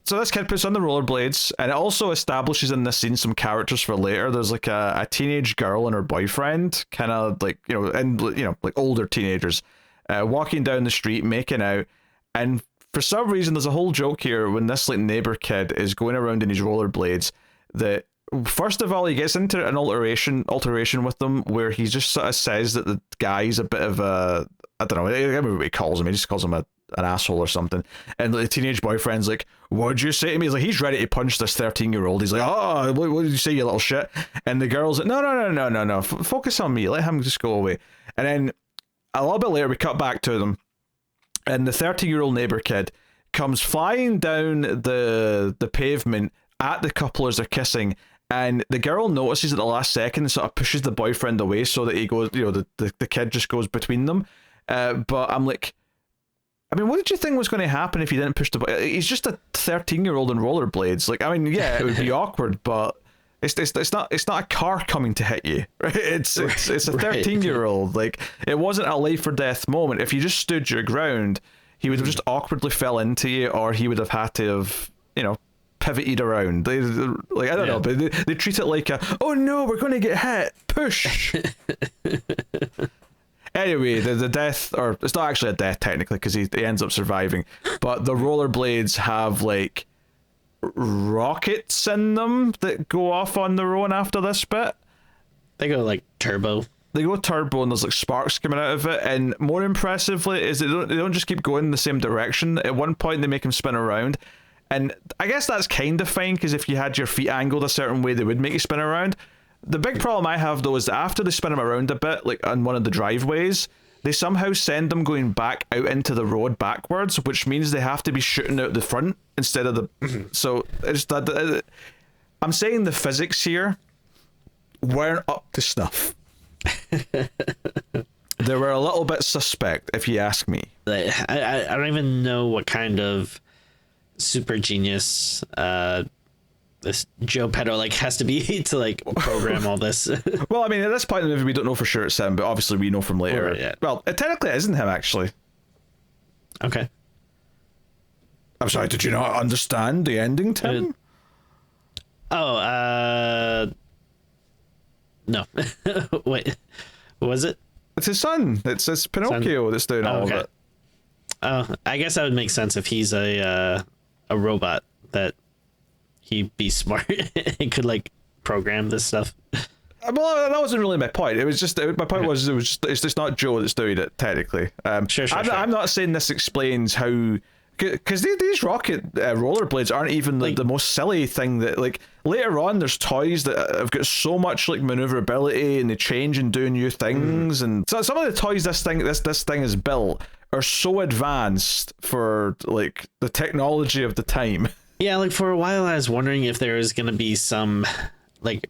A: So this kid puts on the rollerblades, and it also establishes in this scene some characters for later. There's like a teenage girl and her boyfriend, kind of like, like older teenagers, walking down the street, making out. And for some reason, there's a whole joke here when this like neighbor kid is going around in his rollerblades that, first of all, he gets into an alteration with them where he just sort of says that the guy's a bit of a, I don't know, I don't remember what he calls him. He just calls him an asshole or something, and the teenage boyfriend's like, what'd you say to me? He's like, he's ready to punch this 13-year-old. He's like, oh, what did you say, you little shit? And the girl's like, no, focus on me, let him just go away. And then a little bit later we cut back to them, and the 13-year-old neighbor kid comes flying down the pavement at the couple as they're kissing, and the girl notices at the last second and sort of pushes the boyfriend away so that he goes, the kid just goes between them. But I'm like, I mean, what did you think was going to happen if he didn't push the button? He's just a 13-year-old in rollerblades. Like, I mean, yeah, it would be awkward, but it's not a car coming to hit you, right? It's a 13-year-old. Like, it wasn't a life or death moment. If you just stood your ground, he would have just awkwardly fell into you, or he would have had to have, pivoted around. Like, I don't know, but they treat it like oh no, we're going to get hit. Push. Anyway, the death, or it's not actually a death technically because he ends up surviving, but the rollerblades have like rockets in them that go off on their own after this bit.
B: They go like turbo.
A: They go turbo and there's like sparks coming out of it, and more impressively is they don't just keep going in the same direction. At one point they make him spin around, and I guess that's kind of fine because if you had your feet angled a certain way they would make you spin around. The big problem I have, though, is that after they spin him around a bit, like on one of the driveways, they somehow send them going back out into the road backwards, which means they have to be shooting out the front instead of the... So, it's that... I'm saying the physics here weren't up to snuff. They were a little bit suspect, if you ask me.
B: I don't even know what kind of super genius... this Joe Petto has to be to program all this.
A: Well, I mean, at this point in the movie, we don't know for sure it's him, but obviously we know from later.
B: Yeah.
A: Well, it technically isn't him, actually.
B: Okay.
A: I'm sorry, did you not understand the ending, Tim?
B: No. Wait, was it?
A: It's his son. It's Pinocchio that's doing all of it.
B: I guess that would make sense if he's a robot that he'd be smart and could program this stuff.
A: Well, that wasn't really my point. It was just my point was it's just not Joe that's doing it technically.
B: Sure.
A: I'm not saying this explains how, because these rocket rollerblades aren't even the most silly thing that later on there's toys that have got so much maneuverability and they change and do new things, and so some of the toys this thing is built are so advanced for the technology of the time.
B: Yeah, for a while I was wondering if there was gonna be some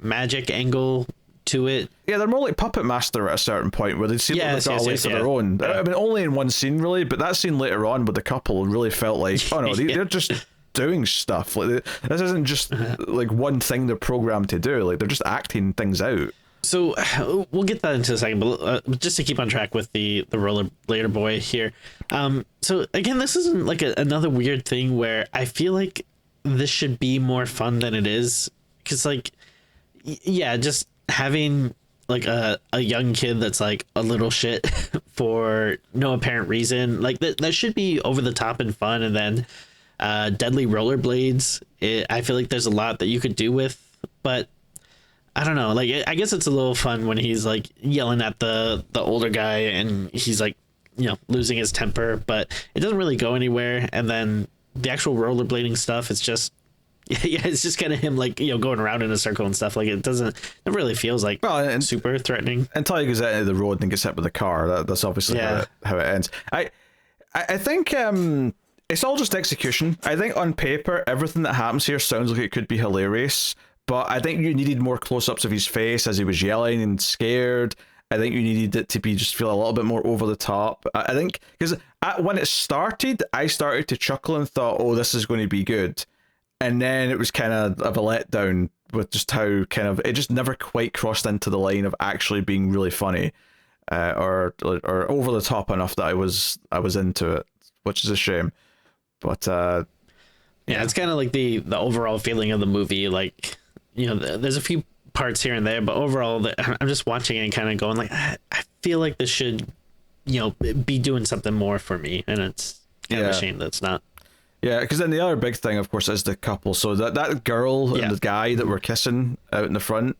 B: magic angle to it.
A: Yeah, they're more like Puppet Master at a certain point where they seem like they've got a life of their own. I mean, only in one scene really, but that scene later on with the couple really felt like, oh no, they're just doing stuff. This isn't just one thing they're programmed to do. They're just acting things out.
B: So we'll get that into a second, but just to keep on track with the rollerblader boy here. So again, this isn't another weird thing where I feel like this should be more fun than it is, because just having a young kid that's a little shit for no apparent reason, that should be over the top and fun. And then deadly rollerblades, I feel like there's a lot that you could do with, but I don't know. I guess it's a little fun when he's yelling at the older guy and he's losing his temper, but it doesn't really go anywhere. And then the actual rollerblading stuff, it's just it's just kind of him going around in a circle and stuff. It really feels super threatening
A: until he goes out into the road and gets hit with a car. That's obviously how it ends. I think it's all just execution. I think on paper everything that happens here sounds like it could be hilarious, but I think you needed more close-ups of his face as he was yelling and scared. I think you needed it to be just feel a little bit more over the top. I think because when it started, I started to chuckle and thought, "Oh, this is going to be good," and then it was kind of a letdown with just how it just never quite crossed into the line of actually being really funny, or over the top enough that I was into it, which is a shame. But yeah,
B: it's kind of the overall feeling of the movie. There's a few parts here and there, but overall I'm just watching it and kind of going I feel like this should be doing something more for me, and it's kind of a shame that's not.
A: Yeah, because then the other big thing of course is the couple. So that girl and the guy that were kissing out in the front,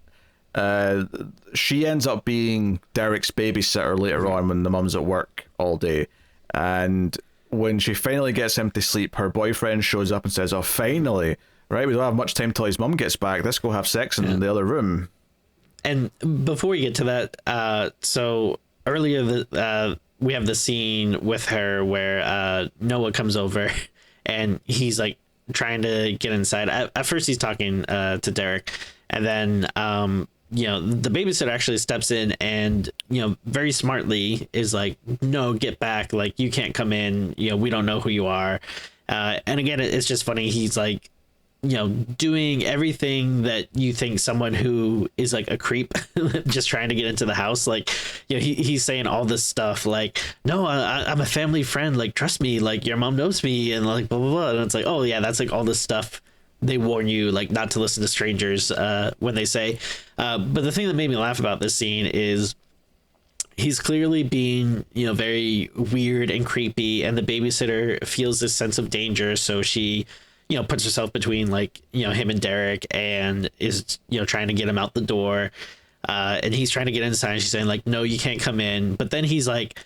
A: she ends up being Derek's babysitter later on when the mum's at work all day, and when she finally gets him to sleep, her boyfriend shows up and says, "Oh, finally. Right, we don't have much time till his mum gets back. Let's go have sex in the other room."
B: And before we get to that, so earlier we have the scene with her where Noah comes over and he's trying to get inside. At first he's talking to Derek, and then the babysitter actually steps in and, very smartly is like, no, get back. Like, you can't come in. We don't know who you are. And again, it's just funny. He's like, doing everything that you think someone who is like a creep just trying to get into the house. Like, he's saying all this stuff like, no, I'm a family friend. Like, trust me, like your mom knows me and like blah, blah, blah. And it's like, oh yeah, that's like all this stuff they warn you like not to listen to strangers when they say. But the thing that made me laugh about this scene is he's clearly being, very weird and creepy, and the babysitter feels this sense of danger. So she, puts herself between like, him and Derek and is, trying to get him out the door. And he's trying to get inside and she's saying like, no, you can't come in. But then he's like,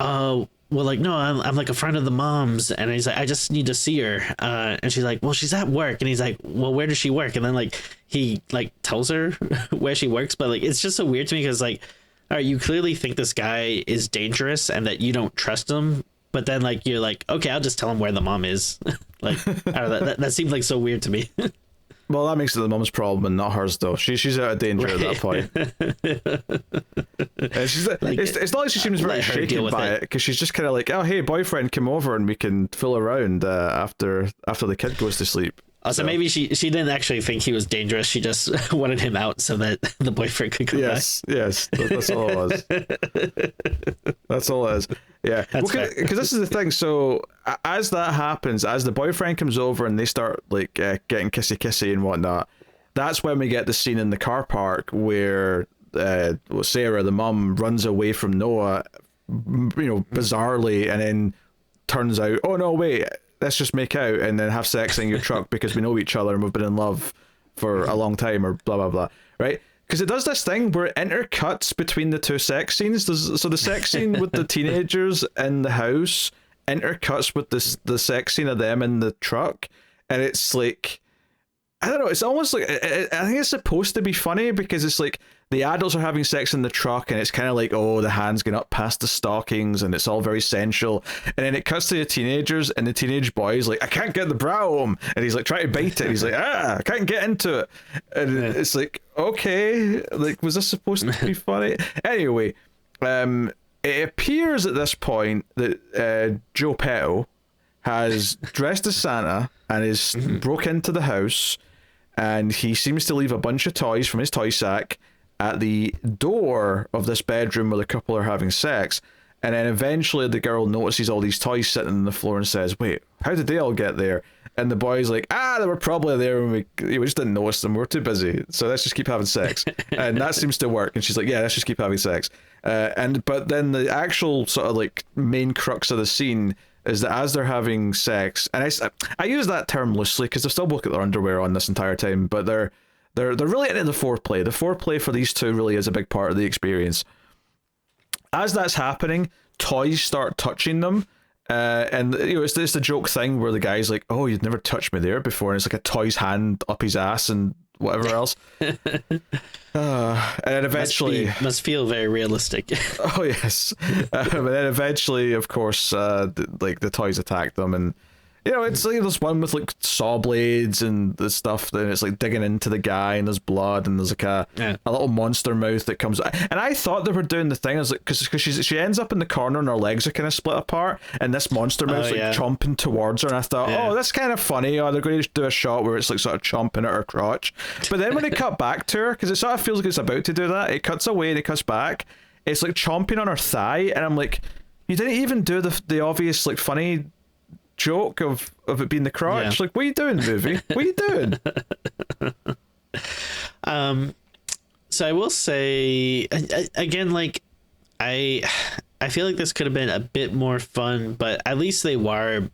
B: well, like, no, I'm like a friend of the mom's. And he's like, I just need to see her. And she's like, well, she's at work. And he's like, well, where does she work? And then like, he like tells her where she works. But like, it's just so weird to me because like, all right, you clearly think this guy is dangerous and that you don't trust him. But then like, you're like, okay, I'll just tell him where the mom is. Like, I don't know, that seems like so weird to me.
A: Well, that makes it the mom's problem and not hers, though. She's out of danger at that point. And she's, like, it's not like she seems very shaken by it because she's just kind of like, oh, hey, boyfriend, come over and we can fool around after the kid goes to sleep.
B: So maybe she didn't actually think he was dangerous. She just wanted him out so that the boyfriend could come back. Yes,
A: that's all it was. That's all it is. Yeah, because this is the thing. So as that happens, as the boyfriend comes over and they start like getting kissy and whatnot, that's when we get the scene in the car park where Sarah, the mum, runs away from Noah, bizarrely, and then turns out, oh no, wait, let's just make out and then have sex in your truck because we know each other and we've been in love for a long time, or blah blah blah, right? Because it does this thing where it intercuts between the two sex scenes. So the sex scene with the teenagers in the house intercuts with the sex scene of them in the truck, and it's like, I don't know, it's almost like, I think it's supposed to be funny because it's like the adults are having sex in the truck and it's kind of like, oh, the hands going up past the stockings and it's all very sensual, and then it cuts to the teenagers and the teenage boy's like, I can't get the bra home, and he's like trying to bite it and he's like, I can't get into it, and it's like, okay, like, was this supposed to be funny? Anyway, it appears at this point that Joe Petto has dressed as Santa and is broke into the house, and he seems to leave a bunch of toys from his toy sack at the door of this bedroom where the couple are having sex. And then eventually the girl notices all these toys sitting on the floor and says, wait, how did they all get there? And the boy's like, they were probably there when we just didn't notice them, we're too busy, so let's just keep having sex. And that seems to work. And she's like, yeah, let's just keep having sex. But then the actual sort of like main crux of the scene is that as they're having sex, and I use that term loosely because they've still got their underwear on this entire time, but they're really into the foreplay. The foreplay for these two really is a big part of the experience. As that's happening, toys start touching them, and it's the joke thing where the guy's like, oh, you'd never touched me there before, and it's like a toy's hand up his ass and whatever else. And then eventually
B: must feel very realistic.
A: Oh yes. But then eventually, of course, the toys attack them, and it's like this one with like saw blades and the stuff, then it's like digging into the guy and there's blood and there's like a little monster mouth that comes out. And I thought they were doing the thing, I was like, because she ends up in the corner and her legs are kind of split apart and this monster mouth's chomping towards her, and I thought, oh, that's kind of funny, they're going to do a shot where it's like sort of chomping at her crotch. But then when they cut back to her, because it sort of feels like it's about to do that, it cuts away and it cuts back, it's like chomping on her thigh, and I'm like, you didn't even do the obvious like funny joke of it being the crotch. Like, what are you doing, movie? What are you doing?
B: So I will say again, like, I feel like this could have been a bit more fun, but at least they were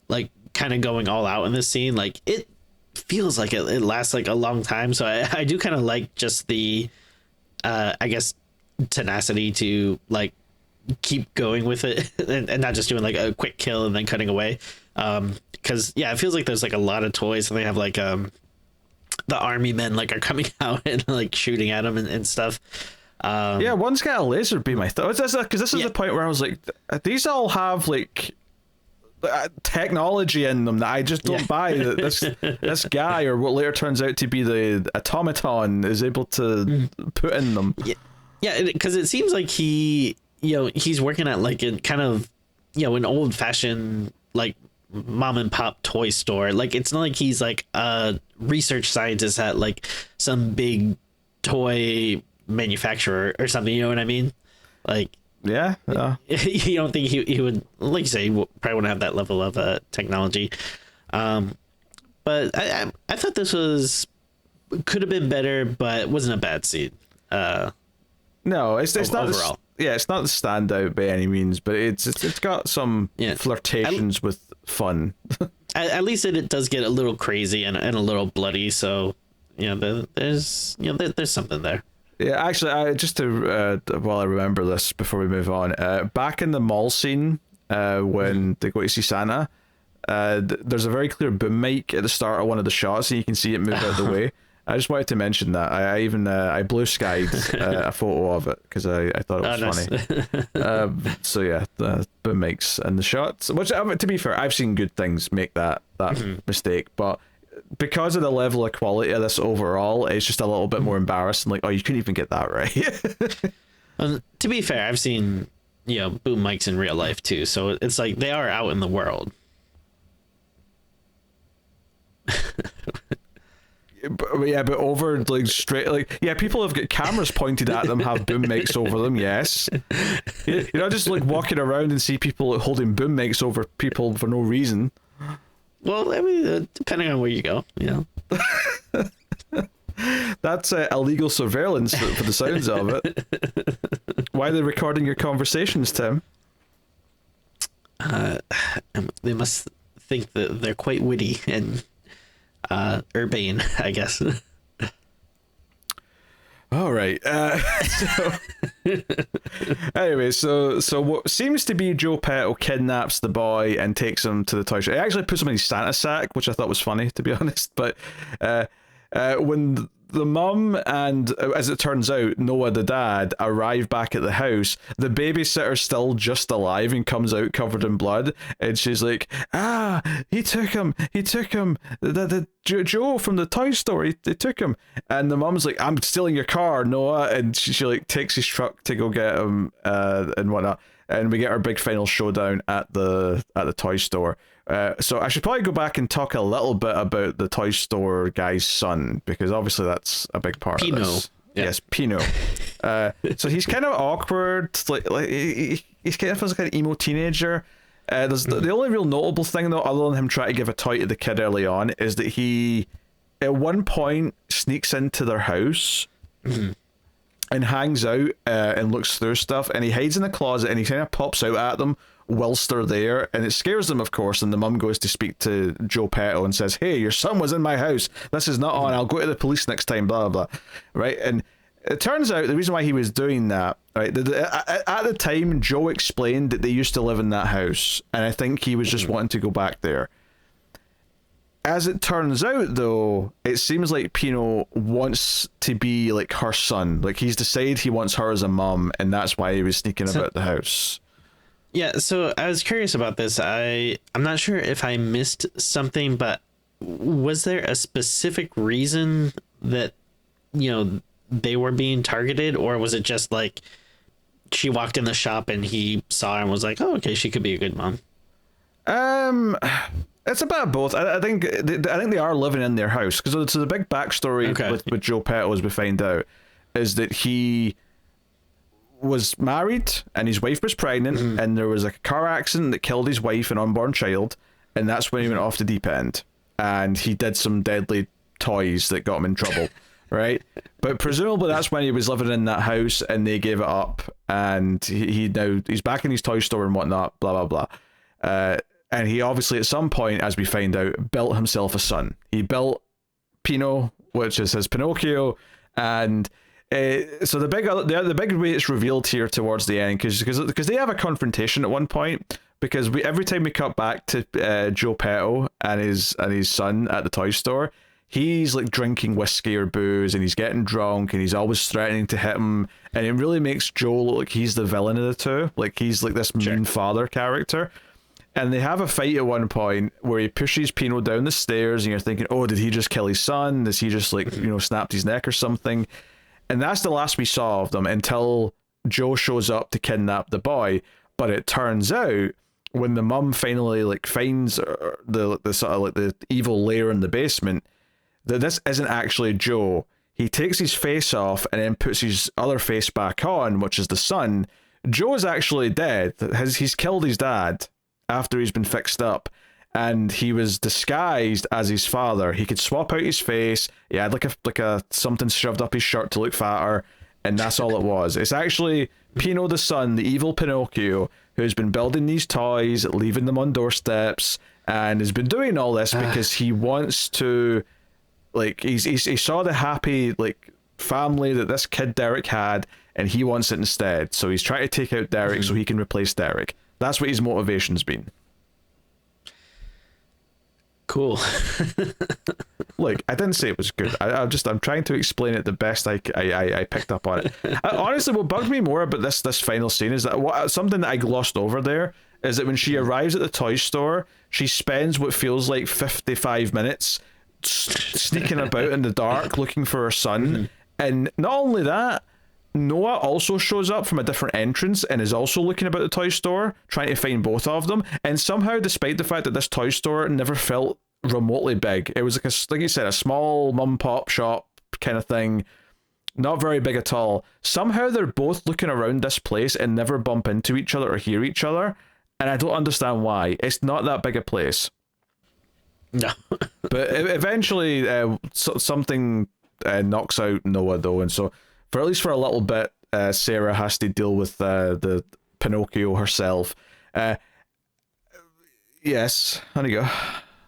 B: like kind of going all out in this scene. Like, it feels like it lasts like a long time, so I do kind of like just the I guess tenacity to like keep going with it and not just doing like a quick kill and then cutting away, because it feels like there's like a lot of toys and they have like the army men like are coming out and like shooting at them and stuff.
A: One's got a laser beam, I thought, because this is the point where I was like, these all have like technology in them that I just don't buy. That this guy, or what later turns out to be the automaton, is able to put in them.
B: Yeah, because it seems like he's working at like a kind of, an old fashioned like mom and pop toy store. Like it's not like he's like a research scientist at like some big toy manufacturer or something. You know what I mean? Like,
A: yeah.
B: You don't think he would, like you say, probably wouldn't have that level of technology. But I thought this could have been better, but it wasn't a bad scene.
A: No, it's not
B: overall.
A: It's not the standout by any means, but it's got some flirtations with fun.
B: At least it does get a little crazy and a little bloody. So there's something there.
A: Yeah, actually, just to while I remember this before we move on, back in the mall scene, when they go to see Santa, there's a very clear boom mic at the start of one of the shots, and you can see it move out of the way. I just wanted to mention that. I even I blue skied a photo of it because I thought it was funny. So yeah, the boom mics and the shots. Which, to be fair, I've seen good things make that mistake, but because of the level of quality of this overall, it's just a little bit more embarrassing. Like, oh, you couldn't even get that right.
B: To be fair, I've seen boom mics in real life too, so it's like they are out in the world.
A: But over like straight, like, people have got cameras pointed at them, have boom mics over them. Yes, you're not just like walking around and see people holding boom mics over people for no reason.
B: Well, I mean, depending on where you go,
A: That's illegal surveillance for the sounds of it. Why are they recording your conversations, Tim?
B: They must think that they're quite witty and urbane, I guess.
A: All right. Anyway, so what seems to be Joe Petto kidnaps the boy and takes him to the toy shop. He actually puts him in his Santa sack, which I thought was funny, to be honest. But when the mum and, as it turns out, Noah the dad arrive back at the house, the babysitter's still just alive and comes out covered in blood, and she's like, he took him, the Joe from the toy store, they took him. And the mum's like, I'm stealing your car, Noah, and she like takes his truck to go get him and whatnot, and we get our big final showdown at the toy store. So I should probably go back and talk a little bit about the toy store guy's son, because obviously that's a big part of this. Yeah. Yes, Pino. So he's kind of awkward. Like he's kind of feels like an emo teenager. There's the only real notable thing, though, other than him trying to give a toy to the kid early on, is that he at one point sneaks into their house and hangs out and looks through stuff, and he hides in the closet and he kind of pops out at them whilst they're there, and it scares them, of course, and the mum goes to speak to Joe Petto and says, hey, your son was in my house, this is not on, I'll go to the police next time, blah blah blah, right? And it turns out the reason why he was doing that, right, at the time Joe explained that they used to live in that house, and I think he was just wanting to go back there. As it turns out, though, it seems like Pino wants to be like her son, like he's decided he wants her as a mum, and that's why he was sneaking about the house.
B: Yeah, so I was curious about this. I'm not sure if I missed something, but was there a specific reason that, they were being targeted, or was it just like she walked in the shop and he saw her and was like, oh, okay, she could be a good mom?
A: It's a bit of both. I think they are living in their house, because it's the big backstory with Joe Petto, as we find out, is that he was married and his wife was pregnant, and there was a car accident that killed his wife and unborn child, and that's when he went off the deep end and he did some deadly toys that got him in trouble. Right, but presumably that's when he was living in that house and they gave it up, and he's back in his toy store and whatnot, blah blah blah, and he obviously at some point, as we find out, built himself a son. He built Pino, which is his Pinocchio, and so the big way it's revealed here towards the end, because they have a confrontation at one point, because every time we cut back to Joe Petto and his son at the toy store, he's like drinking whiskey or booze, and he's getting drunk, and he's always threatening to hit him, and it really makes Joe look like he's the villain of the two, like he's like this mean father character. And they have a fight at one point where he pushes Pino down the stairs, and you're thinking, oh, did he just kill his son? Does he just like, snapped his neck or something? And that's the last we saw of them until Joe shows up to kidnap the boy. But it turns out when the mum finally like finds the sort of like the evil lair in the basement, that this isn't actually Joe. He takes his face off and then puts his other face back on, which is the son. Joe is actually dead. He's killed his dad after he's been fixed up, and he was disguised as his father. He could swap out his face. He had like a something shoved up his shirt to look fatter, and that's all it was. It's actually Pino the son, the evil Pinocchio, who's been building these toys, leaving them on doorsteps, and has been doing all this because he wants to, like, he saw the happy like family that this kid Derek had, and he wants it instead. So he's trying to take out Derek so he can replace Derek. That's what his motivation's been.
B: Cool.
A: Look, I didn't say it was good. I'm trying to explain it the best I picked up on it. Honestly, what bugged me more about this final scene is that something that I glossed over there is that when she arrives at the toy store, she spends what feels like 55 minutes sneaking about in the dark looking for her son. And not only that, Noah also shows up from a different entrance and is also looking about the toy store, trying to find both of them. And somehow, despite the fact that this toy store never felt remotely big, it was like you said, a small mum-pop shop kind of thing, not very big at all. Somehow they're both looking around this place and never bump into each other or hear each other. And I don't understand why. It's not that big a place.
B: No.
A: But eventually something knocks out Noah, though, and so at least for a little bit, Sarah has to deal with the Pinocchio herself. Yes, how do you go?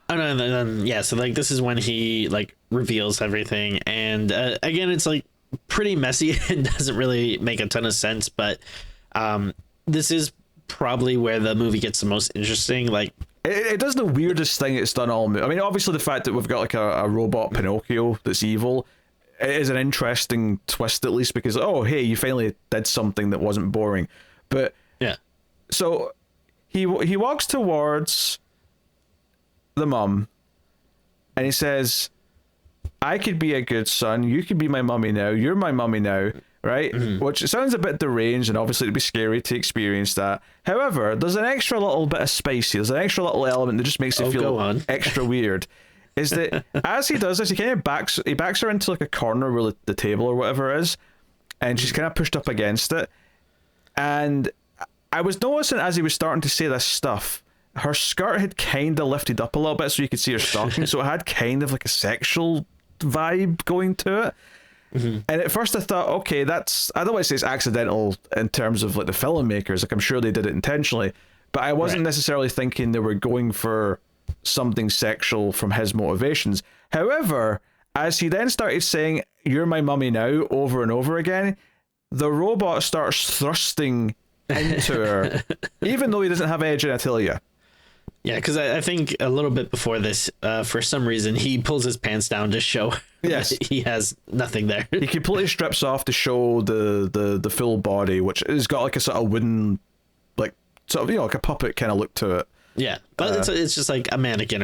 B: Oh, no, and then, yeah, so like this is when he like reveals everything, and again, it's like pretty messy. It doesn't really make a ton of sense, but this is probably where the movie gets the most interesting. Like,
A: it does the weirdest thing it's done all movie. I mean, obviously the fact that we've got like a robot Pinocchio that's evil, it is an interesting twist, at least, because, oh, hey, you finally did something that wasn't boring. But
B: yeah,
A: so he walks towards the mum and he says, I could be a good son, you could be my mummy now, you're my mummy now, right? Which sounds a bit deranged, and obviously it'd be scary to experience that. However, there's an extra little bit of spicy, there's an extra little element that just makes it feel extra weird. Is that as he does this, he kind of backs her into like a corner where the table or whatever is, and she's kind of pushed up against it. And I was noticing as he was starting to say this stuff, her skirt had kind of lifted up a little bit so you could see her stocking, so it had kind of like a sexual vibe going to it. And at first I thought, okay, I don't want to say it's accidental in terms of like the filmmakers, like I'm sure they did it intentionally, but I wasn't necessarily thinking they were going for something sexual from his motivations. However, as he then started saying, you're my mummy now, over and over again, the robot starts thrusting into her, even though he doesn't have any genitalia.
B: Yeah, because I think a little bit before this, for some reason, he pulls his pants down to show that he has nothing there.
A: He completely strips off to show the full body, which has got like a sort of wooden, like sort of, like a puppet kind of look to it.
B: Yeah, but it's just like a mannequin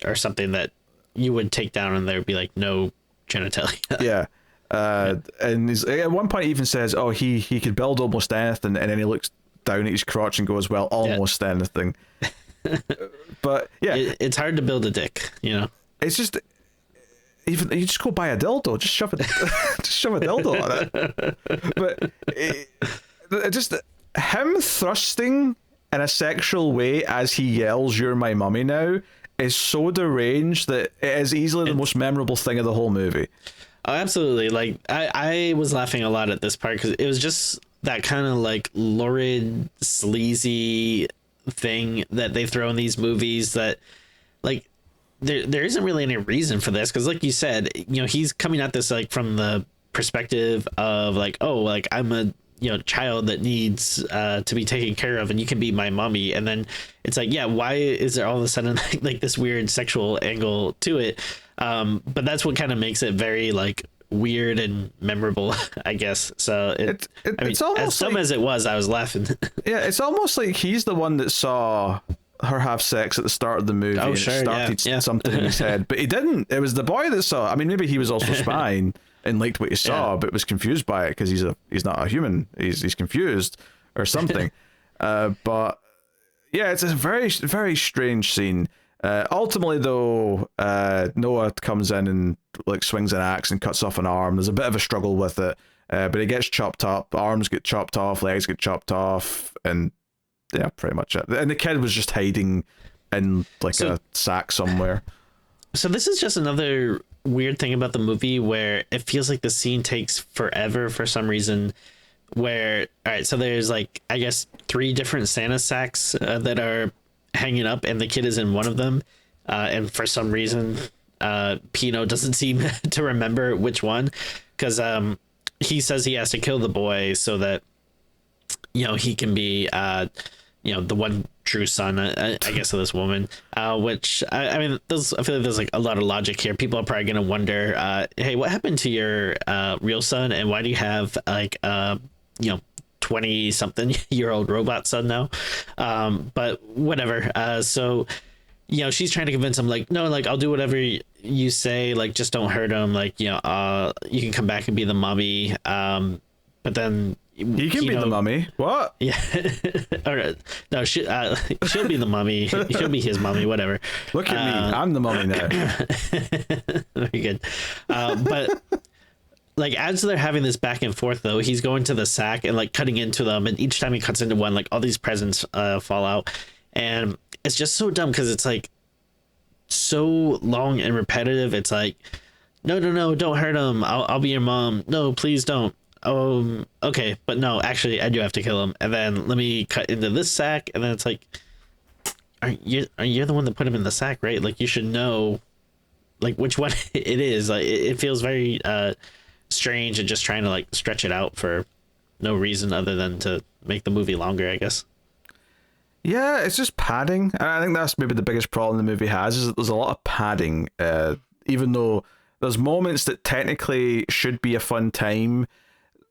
B: or something that you would take down and there would be like no genitalia.
A: Yeah. And at one point he even says, oh, he could build almost anything, and then he looks down at his crotch and goes, well, almost anything. But yeah,
B: it's hard to build a dick,
A: it's just, even you just go buy a dildo, just shove a dildo on it. But it just him thrusting in a sexual way as he yells, you're my mummy now, is so deranged that it is easily the most memorable thing of the whole movie.
B: Oh, absolutely. Like I was laughing a lot at this part because it was just that kind of like lurid, sleazy thing that they throw in these movies that like there isn't really any reason for this, because like you said, he's coming at this like from the perspective of like, oh, like I'm a child that needs to be taken care of, and you can be my mommy. And then it's like, yeah, why is there all of a sudden like this weird sexual angle to it? But that's what kind of makes it very like weird and memorable, I guess. So
A: it's almost
B: as dumb as it was, I was laughing.
A: Yeah, it's almost like he's the one that saw her have sex at the start of the movie and
B: sure,
A: it started
B: yeah.
A: something in his head, but he didn't. It was the boy that saw it. I mean, maybe he was also spying and liked what he saw, but was confused by it because he's not a human. He's confused or something. But yeah, it's a very, very strange scene. Ultimately, though, Noah comes in and like swings an axe and cuts off an arm. There's a bit of a struggle with it, but it gets chopped up. Arms get chopped off, legs get chopped off, and yeah, pretty much it. And the kid was just hiding in like a sack somewhere.
B: So this is just another weird thing about the movie where it feels like the scene takes forever for some reason. Where, all right, so there's like, I guess 3 different Santa sacks that are hanging up, and the kid is in one of them. And for some reason, Pino doesn't seem to remember which one, because he says he has to kill the boy so that, he can be, the one true son, I guess, of this woman. Which I mean, I feel like there's like a lot of logic here. People are probably gonna wonder, hey, what happened to your real son, and why do you have like 20-something-year-old robot son now? But whatever. So she's trying to convince him, like, no, like, I'll do whatever you say, like, just don't hurt him, like, you can come back and be the mommy. But then
A: he can be the mummy. What?
B: Yeah. Or no, she'll be the mummy. She'll be his mommy. Whatever.
A: Look at me. I'm the mummy now.
B: Very good. But like, as they're having this back and forth, though, he's going to the sack and like cutting into them, and each time he cuts into one, like all these presents fall out, and it's just so dumb because it's like so long and repetitive. It's like, no, don't hurt him. I'll be your mom. No, please don't. Okay, but no, actually, I do have to kill him, and then let me cut into this sack, and then it's like, you're the one that put him in the sack, right? Like, you should know, like, which one it is. Like, it feels very strange and just trying to like stretch it out for no reason other than to make the movie longer, I guess.
A: Yeah, it's just padding, and I think that's maybe the biggest problem the movie has, is that there's a lot of padding. Even though there's moments that technically should be a fun time,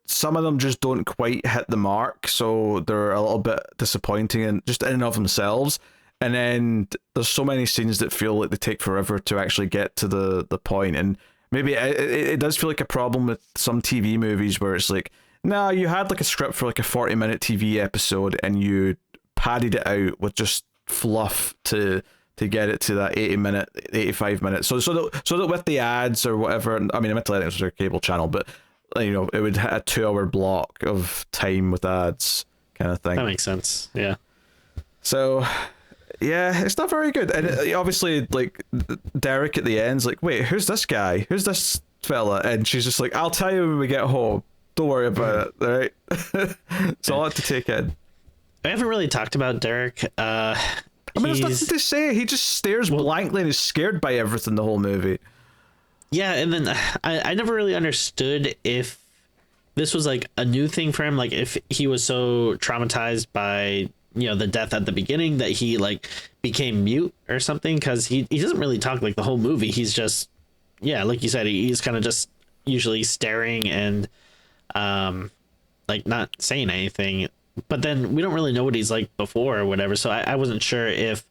A: some of them just don't quite hit the mark, so they're a little bit disappointing and just in and of themselves. And then there's so many scenes that feel like they take forever to actually get to the point. And maybe it does feel like a problem with some TV movies where it's like, nah, you had like a script for like a 40-minute TV episode and you padded it out with just fluff to get it to that 80-minute, 85 minutes. So that with the ads or whatever, I mean, admittedly it was a cable channel, but it would hit a 2-hour block of time with ads kind of thing.
B: That makes sense. Yeah.
A: So yeah, it's not very good. And obviously, like, Derek at the end's like, wait, who's this guy? Who's this fella? And she's just like, I'll tell you when we get home. Don't worry about it, right? It's a lot to take in.
B: I haven't really talked about Derek.
A: I mean, there's nothing to say. He just stares blankly and is scared by everything the whole movie.
B: Yeah, and then I never really understood if this was like a new thing for him, like if he was so traumatized by the death at the beginning that he like became mute or something, because he doesn't really talk like the whole movie. He's just, like you said, he's kind of just usually staring and like not saying anything. But then we don't really know what he's like before or whatever, so I wasn't sure if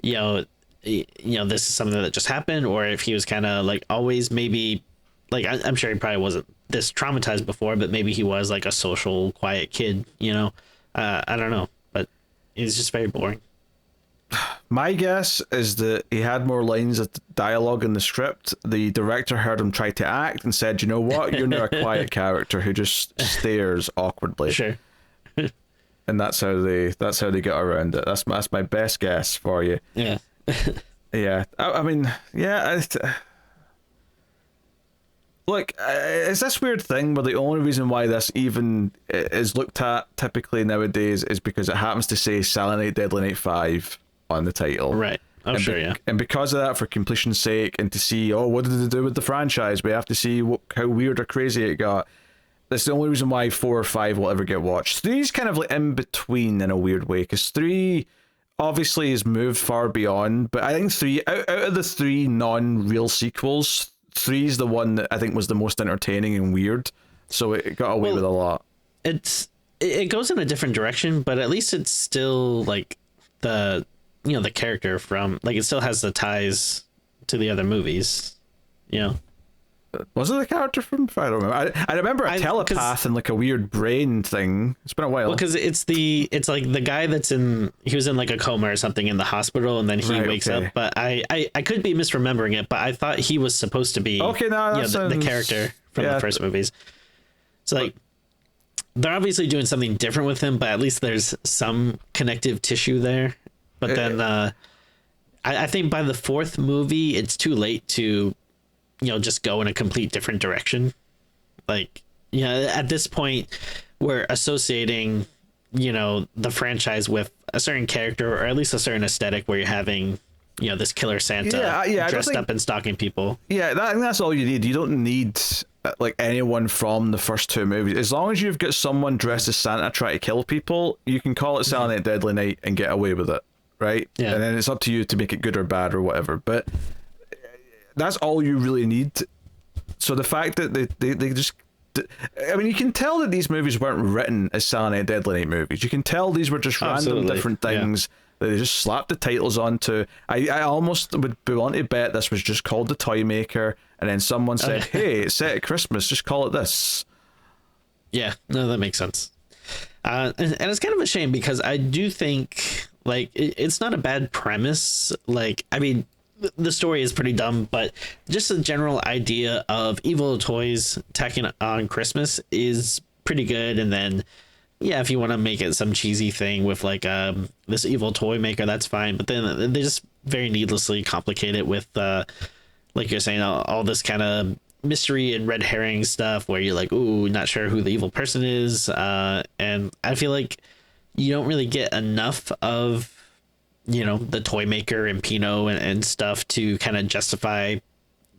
B: this is something that just happened, or if he was kind of like always, maybe like I'm sure he probably wasn't this traumatized before, but maybe he was like a social, quiet kid, I don't know, but he's just very boring.
A: My guess is that he had more lines of dialogue in the script. The director heard him try to act and said, you know what, you're now a quiet character who just stares awkwardly.
B: Sure.
A: And that's how they get around it. That's my best guess for you.
B: Yeah.
A: Yeah. I mean, yeah. Look, it's this weird thing where the only reason why this even is looked at typically nowadays is because it happens to say Silent Night, Deadly Night 5 on the title.
B: Right. Oh, sure, yeah.
A: And because of that, for completion's sake, and to see, what did they do with the franchise? We have to see how weird or crazy it got. That's the only reason why 4 or 5 will ever get watched. 3's kind of like in between in a weird way, because 3 obviously has moved far beyond, but I think 3, out of the 3 non-real sequels, three's the one that I think was the most entertaining and weird, so it got away with a lot.
B: It goes in a different direction, but at least it's still like the the character from, like, it still has the ties to the other movies,
A: Was it the character from? I don't remember. I remember a telepath and like a weird brain thing. It's been a while.
B: Well, because it's like the guy he was in like a coma or something in the hospital, and then he wakes up. But I could be misremembering it, but I thought he was supposed to be the character from the first movies. So like they're obviously doing something different with him, but at least there's some connective tissue there. But then I think by the fourth movie, it's too late to just go in a complete different direction. Like, at this point we're associating, the franchise with a certain character, or at least a certain aesthetic, where you're having, this killer Santa dressed up and stalking people.
A: Yeah, I think that's all you need. You don't need like anyone from the first two movies. As long as you've got someone dressed as Santa trying to kill people, you can call it Silent Night, Deadly Night and get away with it, right? Yeah. And then it's up to you to make it good or bad or whatever. But that's all you really need. So the fact that they just... I mean, you can tell that these movies weren't written as Silent Night, Deadly Night movies. You can tell these were just random different things that they just slapped the titles onto. I almost would be willing to bet this was just called The Toy Maker, and then someone said, hey, it's set at Christmas, just call it this. Yeah,
B: no, that makes sense. And it's kind of a shame, because I do think, like, it's not a bad premise. Like, I mean, the story is pretty dumb, but just the general idea of evil toys attacking on Christmas is pretty good. And then, if you want to make it some cheesy thing with like this evil toy maker, that's fine. But then they just very needlessly complicate it with, like you're saying, all this kind of mystery and red herring stuff where you're like, ooh, not sure who the evil person is. And I feel like you don't really get enough of the toy maker and Pino and stuff to kind of justify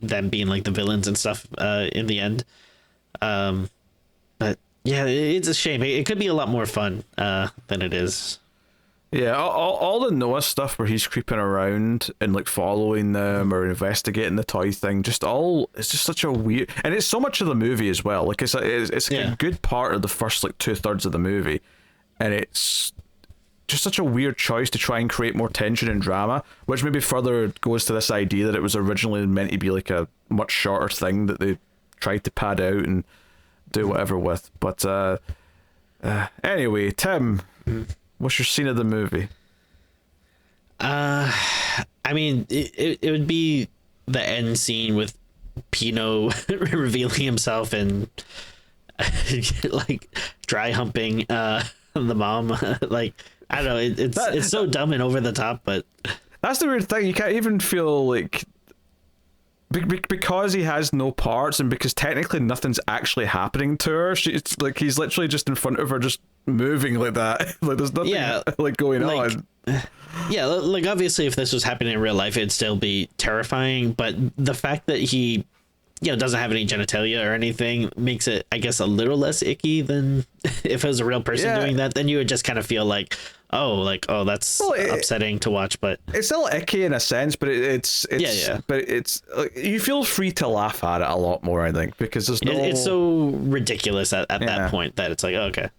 B: them being like the villains and stuff in the end. But yeah, it's a shame. It could be a lot more fun than it is.
A: Yeah, all the Noah stuff where he's creeping around and like following them or investigating the toy thing, it's just such a weird, and it's so much of the movie as well. Like it's a good part of the first like 2/3 of the movie, and it's just such a weird choice to try and create more tension and drama, which maybe further goes to this idea that it was originally meant to be like a much shorter thing that they tried to pad out and do whatever with. But anyway, Tim, what's your scene of the movie?
B: I mean, it would be the end scene with Pino revealing himself and like dry humping the mom. Like, I don't know, it's so dumb and over the top, but
A: that's the weird thing. You can't even feel like, because he has no parts and because technically nothing's actually happening to her. It's like he's literally just in front of her, just moving like that. Like there's nothing like going on.
B: Yeah, like obviously if this was happening in real life, it'd still be terrifying. But the fact that he doesn't have any genitalia or anything makes it, I guess, a little less icky than if it was a real person doing that. Then you would just kind of feel like, oh, that's upsetting to watch. But
A: it's still icky in a sense, but it's but it's like, you feel free to laugh at it a lot more, I think, because there's no...
B: It's so ridiculous at that point that it's like, oh, okay.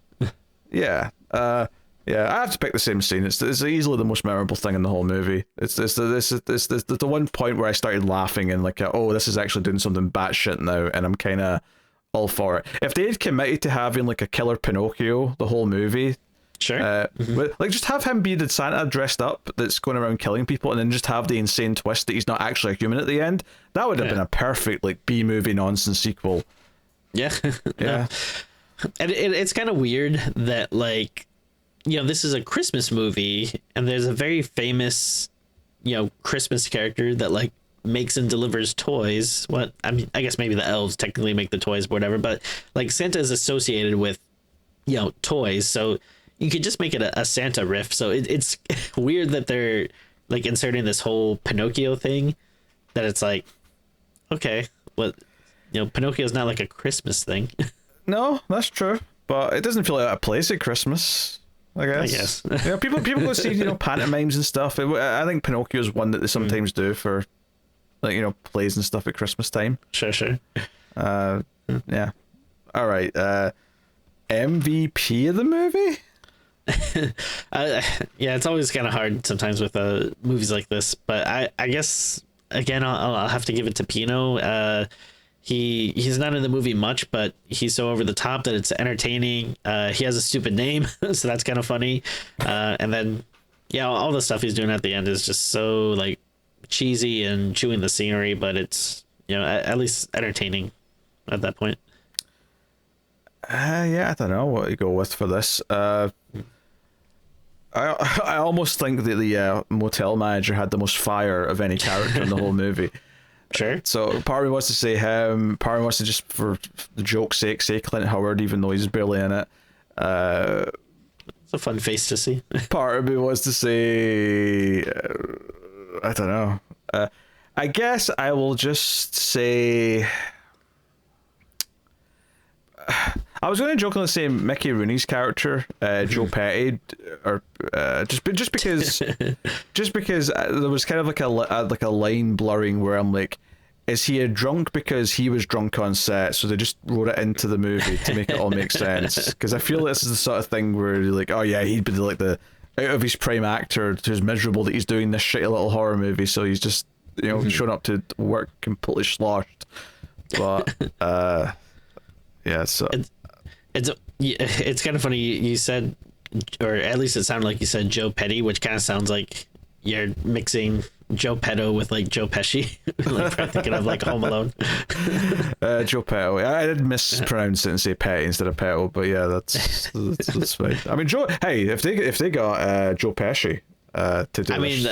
A: Yeah. I have to pick the same scene. It's easily the most memorable thing in the whole movie. It's the one point where I started laughing and like, oh, this is actually doing something batshit now, and I'm kind of all for it. If they had committed to having like a killer Pinocchio the whole movie,
B: sure,
A: like just have him be the Santa dressed up that's going around killing people, and then just have the insane twist that he's not actually a human at the end. That would have been a perfect like B-movie nonsense sequel.
B: Yeah. And it's kind of weird that like, this is a Christmas movie and there's a very famous, Christmas character that like makes and delivers toys. I mean, I guess maybe the elves technically make the toys, but whatever. But like Santa is associated with, toys. So you could just make it a Santa riff. So it's weird that they're like inserting this whole Pinocchio thing, that it's like, okay, well, Pinocchio's not like a Christmas thing.
A: No, that's true. But it doesn't feel like a place at Christmas, I guess. People go see pantomimes and stuff. I think Pinocchio is one that they sometimes do for like, plays and stuff at Christmas time.
B: Sure.
A: Yeah. All right. MVP of the movie?
B: Yeah, it's always kind of hard sometimes with movies like this, but I guess again I'll have to give it to Pino. He's not in the movie much, but he's so over the top that it's entertaining. He has a stupid name, so that's kind of funny. And then yeah, all the stuff he's doing at the end is just so like cheesy and chewing the scenery, but it's at least entertaining at that point.
A: Yeah, I don't know what you go with for this. I almost think that the motel manager had the most fire of any character in the whole movie.
B: Sure.
A: So part of me wants to say him, part of me wants to just for the joke's sake say Clint Howard, even though he's barely in it.
B: It's a fun face to see.
A: Part of me wants to say, I don't know. I guess I will just say... I was going to jokingly say Mickey Rooney's character, Joe Petty, or just because there was kind of like a line blurring where I'm like, is he a drunk because he was drunk on set, so they just wrote it into the movie to make it all make sense? Because I feel this is the sort of thing where you're like, oh yeah, he'd be like the out of his prime actor who's miserable that he's doing this shitty little horror movie, so he's just showing up to work completely sloshed. But yeah, so.
B: It's kind of funny you said, or at least it sounded like you said Joe Petty, which kind of sounds like you're mixing Joe Petto with like Joe Pesci, like thinking of like Home Alone.
A: Joe Petto. I did mispronounce it and say Petty instead of Petto, but yeah, that's fine. I mean, Joe. Hey, if they got Joe Pesci to do, I mean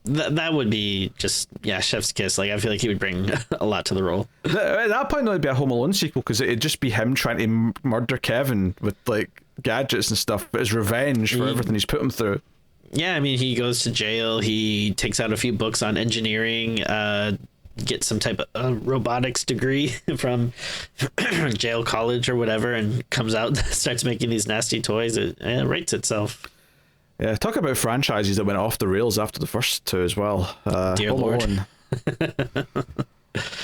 B: that would be just chef's kiss. Like I feel like he would bring a lot to the role.
A: At that point, it'd be a Home Alone sequel because it'd just be him trying to murder Kevin with like gadgets and stuff as revenge for everything he's put him through.
B: Yeah, I mean, he goes to jail. He takes out a few books on engineering. Gets some type of robotics degree from jail college or whatever, and comes out and starts making these nasty toys. It writes itself.
A: Yeah, talk about franchises that went off the rails after the first two as well.
B: Dear
A: Home
B: Lord.
A: Alone.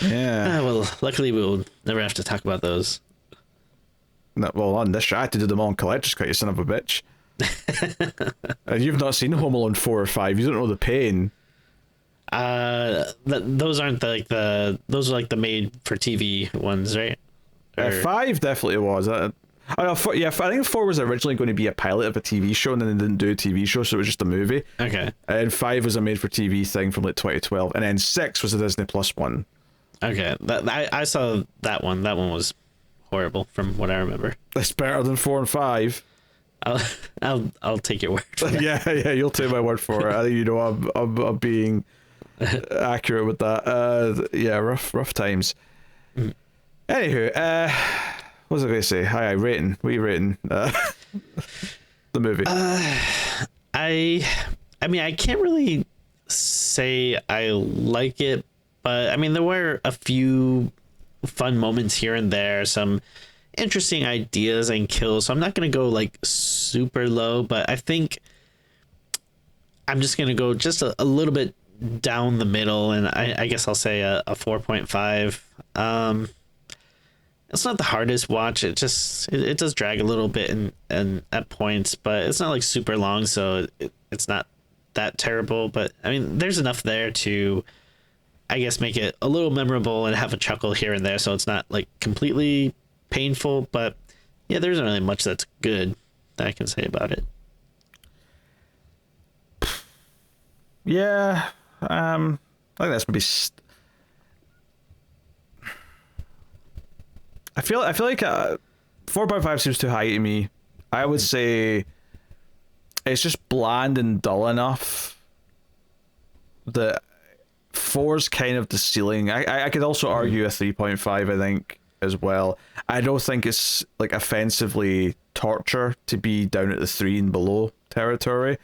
A: Yeah.
B: Well, luckily we'll never have to talk about those.
A: No, well, on this show, I had to do them all in collector's cut, you son of a bitch. And you've not seen Home Alone 4 or 5. You don't know the pain.
B: Those aren't those are like the made for TV ones, right?
A: 5 definitely was. I think 4 was originally going to be a pilot of a TV show, and then they didn't do a TV show, so it was just a movie.
B: Okay.
A: And 5 was a made-for-TV thing from like 2012, and then 6 was a Disney Plus one.
B: Okay, I saw that one. That one was horrible, from what I remember.
A: It's better than 4 and 5.
B: I'll take your word for that.
A: Yeah, you'll take my word for it. I think I'm being accurate with that. Yeah, rough times. Anywho, what was I going to say? Hi, rating. What are you rating the movie?
B: I mean, I can't really say I like it, but I mean, there were a few fun moments here and there, some interesting ideas and kills. So I'm not going to go like super low, but I think I'm just going to go just a little bit down the middle, and I guess I'll say a 4.5. It's not the hardest watch. It does drag a little bit and at points, but it's not like super long, so it's not that terrible. But I mean, there's enough there to, I guess, make it a little memorable and have a chuckle here and there. So it's not like completely painful, but yeah, there isn't really much that's good that I can say about it.
A: Yeah, I think that's maybe. I feel like 4.5 seems too high to me. I would say it's just bland and dull enough that 4's kind of the ceiling. I could also argue a 3.5, I think, as well. I don't think it's like offensively torture to be down at the 3 and below territory.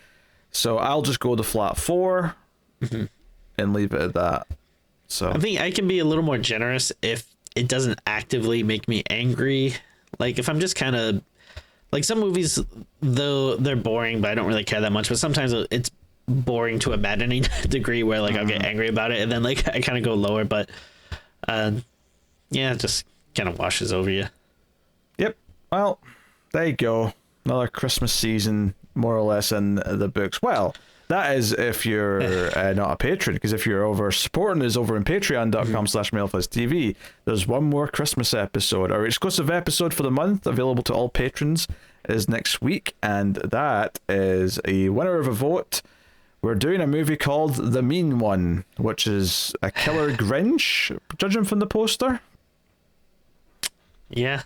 A: So I'll just go the flat 4 and leave it at that. So
B: I think I can be a little more generous if it doesn't actively make me angry. Like if I'm just kind of like, some movies, though they're boring, but I don't really care that much. But sometimes it's boring to a maddening degree where like I'll get angry about it, and then like I kind of go lower, but yeah, it just kind of washes over you.
A: Yep. Well, there you go. Another Christmas season, more or less, in the books. Well, that is if you're not a patron, because if you're over supporting us over in patreon.com/MailFuzzTV, there's one more Christmas episode. Our exclusive episode for the month, available to all patrons, is next week, and that is a winner of a vote. We're doing a movie called The Mean One, which is a killer Grinch, judging from the poster.
B: Yeah.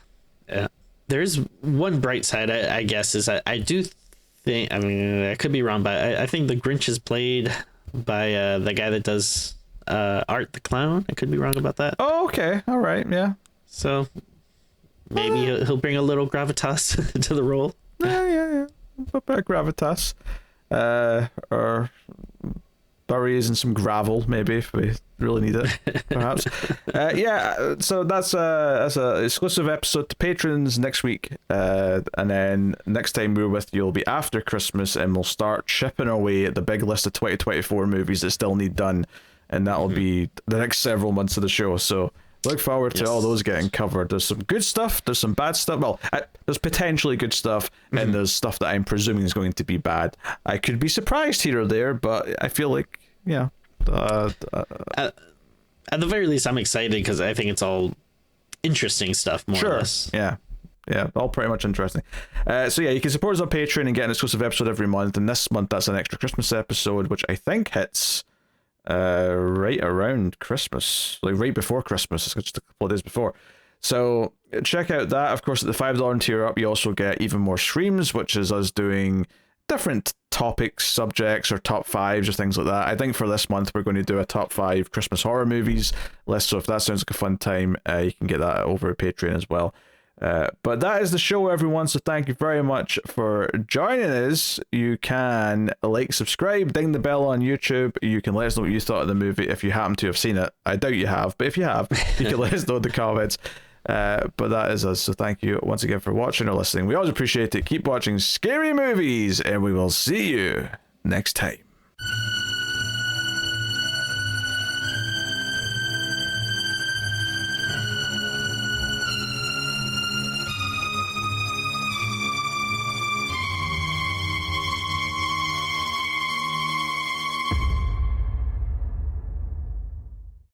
B: There's one bright side, I guess, is I do think, I mean, I could be wrong, but I think the Grinch is played by the guy that does Art the Clown. I could be wrong about that.
A: Oh, okay. All right. Yeah.
B: So maybe he'll bring a little gravitas to the role.
A: Yeah. A bit of gravitas. Or buries in some gravel, maybe, if we really need it, perhaps. Yeah, so that's a exclusive episode to patrons next week, and then next time we're with you will be after Christmas, and we'll start chipping away at the big list of 2024 movies that still need done, and that'll be the next several months of the show. So look forward to all those getting covered. There's some good stuff, there's some bad stuff. Well, there's potentially good stuff, and there's stuff that I'm presuming is going to be bad. I could be surprised here or there, but I feel like, yeah.
B: At the very least, I'm excited because I think it's all interesting stuff, more or less.
A: Yeah, all pretty much interesting. So yeah, you can support us on Patreon and get an exclusive episode every month, and this month that's an extra Christmas episode, which I think hits right around Christmas, like right before Christmas. It's just a couple of days before. So check out that. Of course, at the $5 tier up, you also get even more streams, which is us doing different topics, subjects, or top fives or things like that. I think for this month we're going to do a top 5 Christmas horror movies list, so if that sounds like a fun time, you can get that over at Patreon as well. But that is the show, everyone, so thank you very much for joining us. You can like, subscribe, ding the bell on YouTube. You can let us know what you thought of the movie if you happen to have seen it. I doubt you have, but if you have, you can let us know in the comments. But that is us, so thank you once again for watching or listening. We always appreciate it. Keep watching scary movies, and we will see you next time.